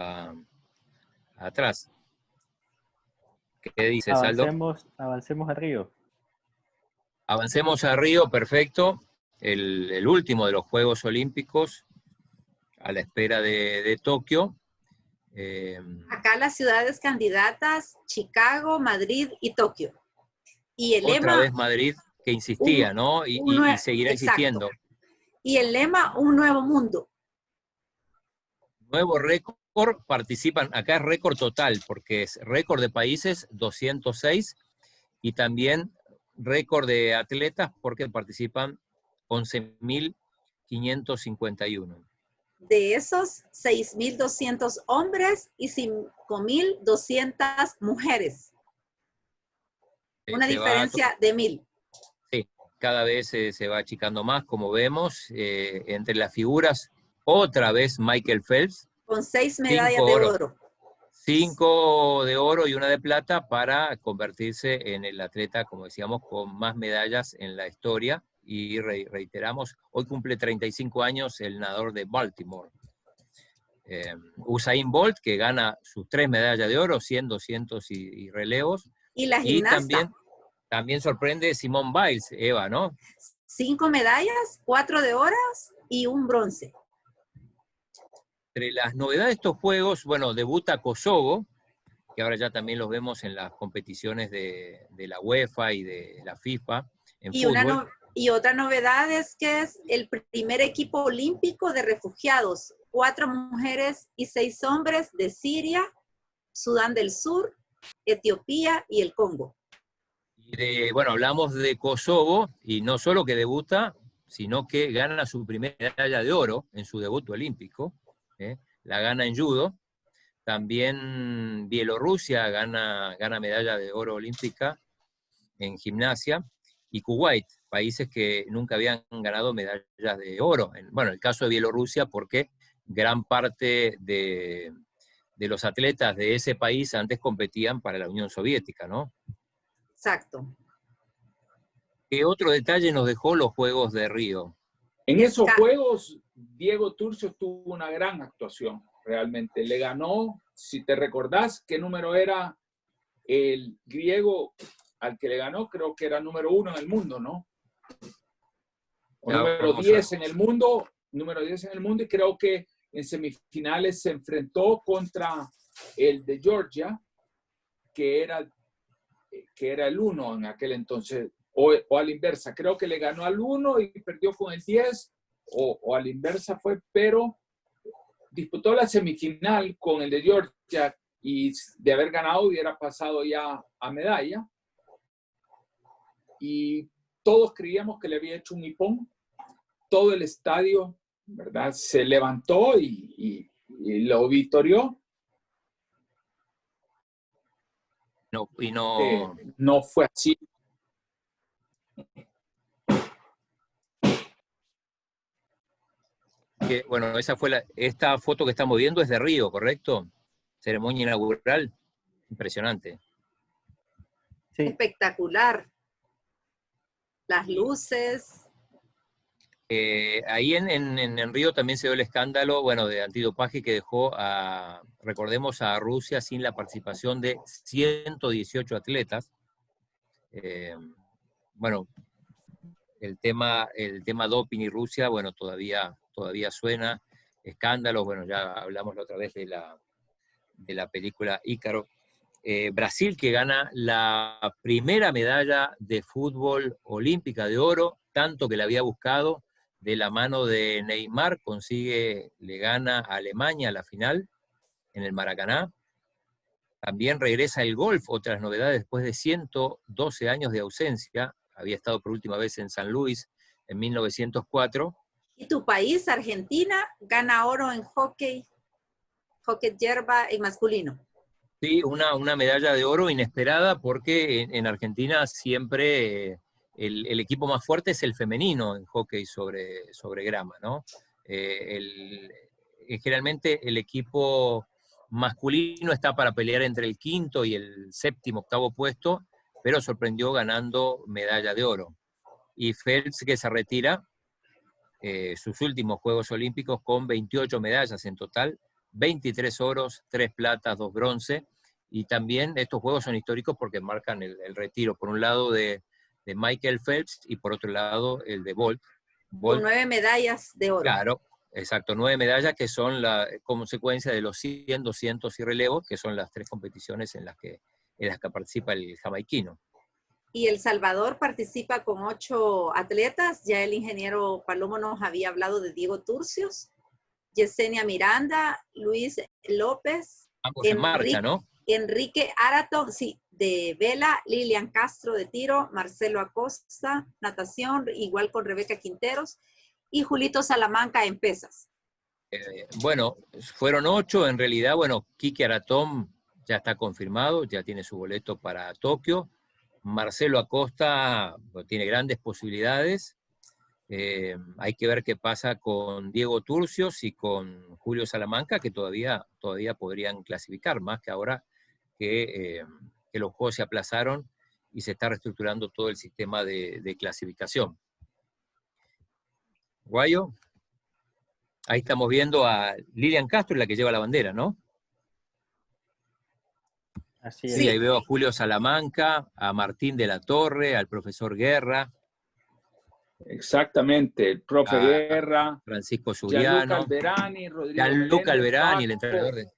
atrás. ¿Qué dices, Aldo? Avancemos a Río. Avancemos a Río, perfecto. El último de los Juegos Olímpicos, a la espera de Tokio. Acá las ciudades candidatas, Chicago, Madrid y Tokio. Y el Otra lema, vez Madrid, que insistía, ¿no? Y seguirá insistiendo. Y el lema, un nuevo mundo. Nuevo récord, participan, acá es récord total, porque es récord de países 206 y también récord de atletas porque participan 11.551. De esos, 6.200 hombres y 5.200 mujeres. Una diferencia de 1.000. Sí, cada vez se va achicando más, como vemos. Entre las figuras, otra vez Michael Phelps. Con 6 medallas de oro. 5 de oro y 1 de plata para convertirse en el atleta, como decíamos, con más medallas en la historia. Y reiteramos, hoy cumple 35 años el nadador de Baltimore. Usain Bolt, que gana sus 3 medallas de oro, 100, 200 y relevos. Y la gimnasta. Y también sorprende Simone Biles, Eva, ¿no? 5 medallas, 4 de oro y 1 bronce. Entre las novedades de estos juegos, bueno, debuta Kosovo, que ahora ya también los vemos en las competiciones de la UEFA y de la FIFA en fútbol. Y otra novedad es que es el primer equipo olímpico de refugiados, 4 mujeres y 6 hombres de Siria, Sudán del Sur, Etiopía y el Congo. Y bueno, hablamos de Kosovo, y no solo que debuta, sino que gana su primera medalla de oro en su debut olímpico. La gana en judo. También Bielorrusia gana medalla de oro olímpica en gimnasia. Y Kuwait, países que nunca habían ganado medallas de oro. Bueno, el caso de Bielorrusia, porque gran parte de los atletas de ese país antes competían para la Unión Soviética, ¿no? Exacto. ¿Qué otro detalle nos dejó los Juegos de Río? En esos Juegos, Diego Turcios tuvo una gran actuación, realmente. Le ganó, si te recordás, ¿qué número era el griego al que le ganó? Creo que era número 1 en el mundo, ¿no? O número 10 en el mundo, y creo que en semifinales se enfrentó contra el de Georgia, que era el 1 en aquel entonces, o a la inversa. Creo que le ganó al 1 y perdió con el 10, o a la inversa fue, pero disputó la semifinal con el de Georgia y de haber ganado hubiera pasado ya a medalla. Y todos creíamos que le había hecho un hipón. Todo el estadio, ¿verdad?, se levantó y lo victorió. No fue así. que, bueno, esta foto que estamos viendo es de Río, ¿correcto? Ceremonia inaugural, impresionante. Sí, Espectacular. Las luces. Ahí en Río también se dio el escándalo, bueno, de antidopaje que dejó recordemos, a Rusia sin la participación de 118 atletas. Bueno, el tema doping y Rusia, bueno, todavía suena. Escándalos, bueno, ya hablamos la otra vez de la película Ícaro. Brasil, que gana la primera medalla de fútbol olímpica de oro, tanto que la había buscado, de la mano de Neymar, le gana a Alemania a la final en el Maracaná. También regresa el golf, otras novedades después de 112 años de ausencia. Había estado por última vez en San Luis en 1904. Y tu país, Argentina, gana oro en hockey hierba en masculino. Sí, una medalla de oro inesperada porque en Argentina siempre el equipo más fuerte es el femenino en hockey sobre grama, ¿no? Generalmente el equipo masculino está para pelear entre el quinto y el séptimo, octavo puesto, pero sorprendió ganando medalla de oro. Y Phelps, que se retira sus últimos Juegos Olímpicos con 28 medallas en total, 23 oros, 3 platas, 2 bronce, y también estos Juegos son históricos porque marcan el retiro, por un lado de Michael Phelps y por otro lado el de Bolt. Con 9 medallas de oro. Claro, exacto, 9 medallas que son la consecuencia de los 100, 200 y relevos, que son las 3 competiciones en las que participa el jamaiquino. Y El Salvador participa con 8 atletas. Ya el ingeniero Palomo nos había hablado de Diego Turcios, Yesenia Miranda, Luis López, Ambos en marcha, ¿no? Enrique Araton, sí, de vela, Lilian Castro de tiro, Marcelo Acosta, natación, igual con Rebeca Quinteros, y Julito Salamanca en pesas. Bueno, fueron 8, en realidad, bueno, Quique Aratón ya está confirmado, ya tiene su boleto para Tokio. Marcelo Acosta tiene grandes posibilidades. Hay que ver qué pasa con Diego Turcios y con Julio Salamanca, que todavía podrían clasificar, más que ahora que los juegos se aplazaron y se está reestructurando todo el sistema de clasificación. Guayo, ahí estamos viendo a Lilian Castro, la que lleva la bandera, ¿no? así es. Sí, ahí veo a Julio Salamanca, a Martín de la Torre, al profesor Guerra. Exactamente, el profe Guerra, Francisco Gianluca Zuliano, Alberani, Rodrigo Gianluca Meléndez, Alberani, el entrenador de...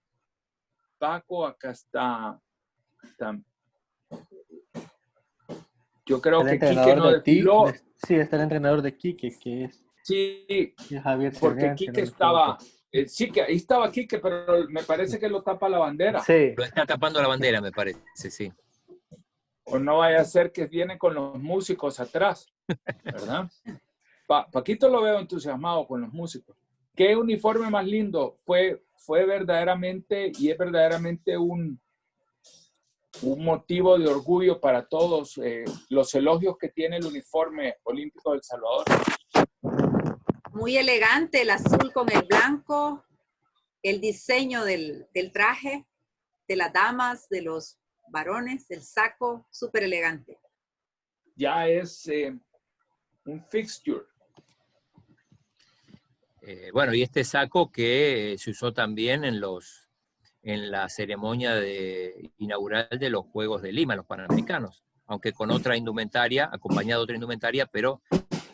Paco, acá está. Yo creo que Quique no desfiló. Sí, está el entrenador de Quique, que es, Sí, Javier porque Serrián, Quique estaba... sí, que ahí estaba Quique, pero me parece que lo tapa la bandera. Sí. Lo está tapando la bandera, me parece, sí. O no vaya a ser que viene con los músicos atrás, ¿verdad? Paquito lo veo entusiasmado con los músicos. ¿Qué uniforme más lindo? Fue verdaderamente y es verdaderamente un motivo de orgullo para todos los elogios que tiene el uniforme olímpico de El Salvador. Muy elegante, el azul con el blanco, el diseño del traje, de las damas, de los varones, el saco, súper elegante. Ya es un fixture. Bueno, y este saco que se usó también en la ceremonia inaugural de los Juegos de Lima, los Panamericanos, aunque con otra indumentaria, acompañado de otra indumentaria, pero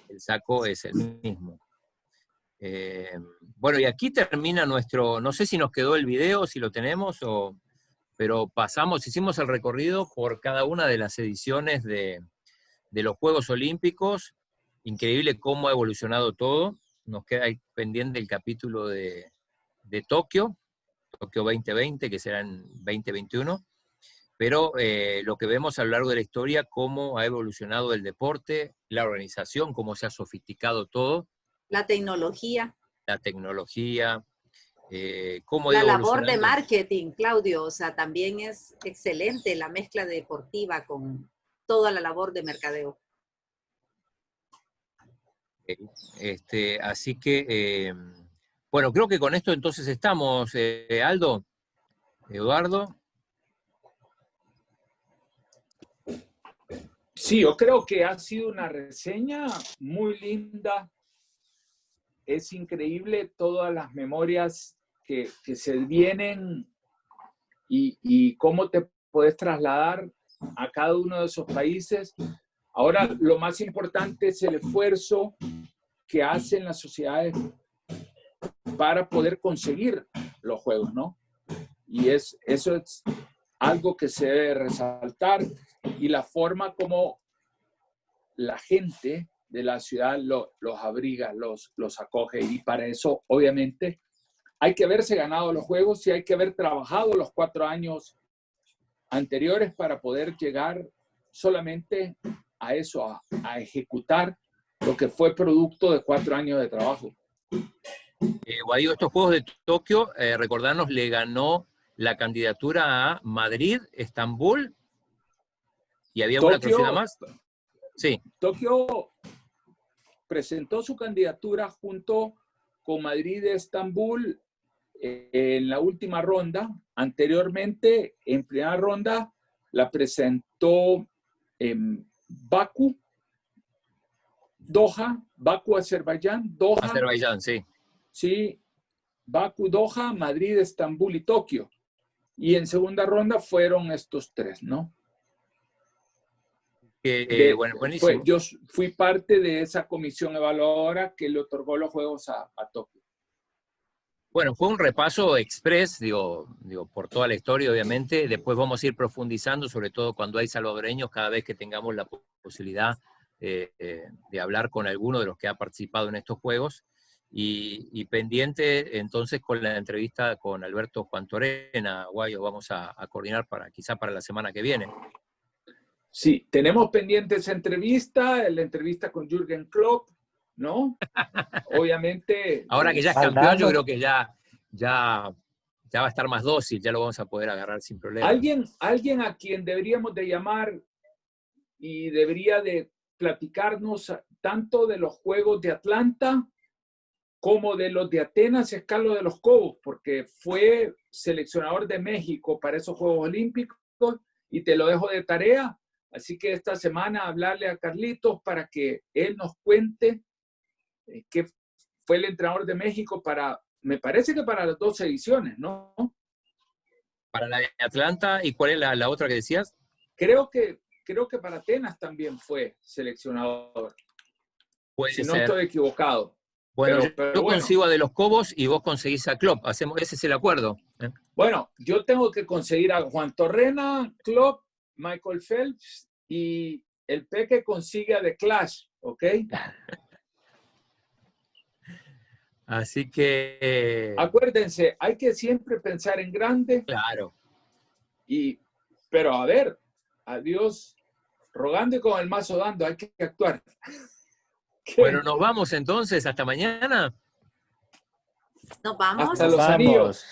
el saco es el mismo. Bueno, y aquí termina no sé si nos quedó el video, si lo tenemos, pero hicimos el recorrido por cada una de las ediciones de los Juegos Olímpicos. Increíble cómo ha evolucionado todo. Nos queda ahí pendiente el capítulo de Tokio 2020, que será en 2021, pero lo que vemos a lo largo de la historia, cómo ha evolucionado el deporte, la organización, cómo se ha sofisticado todo. La tecnología. Cómo la labor de marketing, Claudio, o sea, también es excelente la mezcla deportiva con toda la labor de mercadeo. Así que, Bueno, creo que con esto entonces estamos, Aldo, Eduardo. Sí, yo creo que ha sido una reseña muy linda. Es increíble todas las memorias que se vienen y cómo te puedes trasladar a cada uno de esos países. Ahora, lo más importante es el esfuerzo que hacen las sociedades para poder conseguir los juegos, ¿no? Y eso es algo que se debe resaltar, y la forma como la gente de la ciudad los abriga, los acoge, y para eso obviamente hay que haberse ganado los juegos y hay que haber trabajado los 4 años anteriores para poder llegar solamente a eso, a ejecutar lo que fue producto de 4 años de trabajo. Guadillo, estos Juegos de Tokio, recordarnos, le ganó la candidatura a Madrid, Estambul, y había una otra ciudad más. Sí. Tokio presentó su candidatura junto con Madrid y Estambul en la última ronda. Anteriormente, en primera ronda, la presentó Bakú, Doha, Bakú, Azerbaiyán, Doha. Azerbaiyán, sí. Sí, Bakú, Doha, Madrid, Estambul y Tokio. Y en segunda ronda fueron estos 3, ¿no? Bueno, buenísimo. Yo fui parte de esa comisión evaluadora que le otorgó los juegos a Tokio. Bueno, fue un repaso express, digo, por toda la historia, obviamente. Después vamos a ir profundizando, sobre todo cuando hay salvadoreños, cada vez que tengamos la posibilidad de hablar con alguno de los que ha participado en estos juegos. Y pendiente, entonces, con la entrevista con Alberto Juantorena, Guayo, vamos a coordinar quizá para la semana que viene. Sí, tenemos pendiente esa entrevista, la entrevista con Jürgen Klopp, ¿no? Obviamente. Ahora que ya es campeón, yo creo que ya va a estar más dócil, ya lo vamos a poder agarrar sin problema. Alguien a quien deberíamos de llamar y debería de platicarnos tanto de los Juegos de Atlanta como de los de Atenas es Carlos de los Cobos, porque fue seleccionador de México para esos Juegos Olímpicos, y te lo dejo de tarea. Así que esta semana hablarle a Carlitos para que él nos cuente que fue el entrenador de México me parece que para las 2 ediciones, ¿no? Para la de Atlanta, ¿y cuál es la otra que decías? Creo que para Atenas también fue seleccionador. Puede si ser. No estoy equivocado. Bueno, yo consigo a De los Cobos y vos conseguís a Klopp. Ese es el acuerdo. Bueno, yo tengo que conseguir a Juan Torrena, Klopp, Michael Phelps, y el Peque consigue a The Clash, ¿ok? Así que... Acuérdense, hay que siempre pensar en grande. Claro. Pero a ver, a Dios rogando y con el mazo dando, hay que actuar. Bueno, nos vamos entonces, hasta mañana. Nos vamos. Hasta los anillos.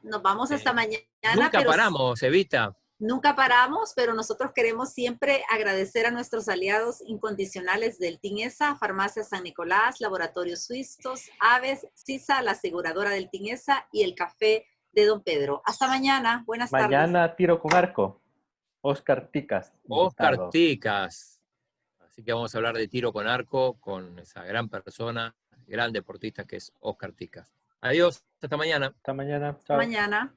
Nos vamos hasta mañana. Nunca paramos, Evita. Nunca paramos, pero nosotros queremos siempre agradecer a nuestros aliados incondicionales del TINESA, Farmacia San Nicolás, Laboratorios Suizos, Aves, CISA, la aseguradora del TINESA y el café de Don Pedro. Hasta mañana. Buenas tardes. Mañana tiro con arco. Oscar Ticas. Oscar Ticas. Así que vamos a hablar de tiro con arco con esa gran persona, gran deportista que es Oscar Ticas. Adiós, hasta mañana. Hasta mañana. Hasta mañana.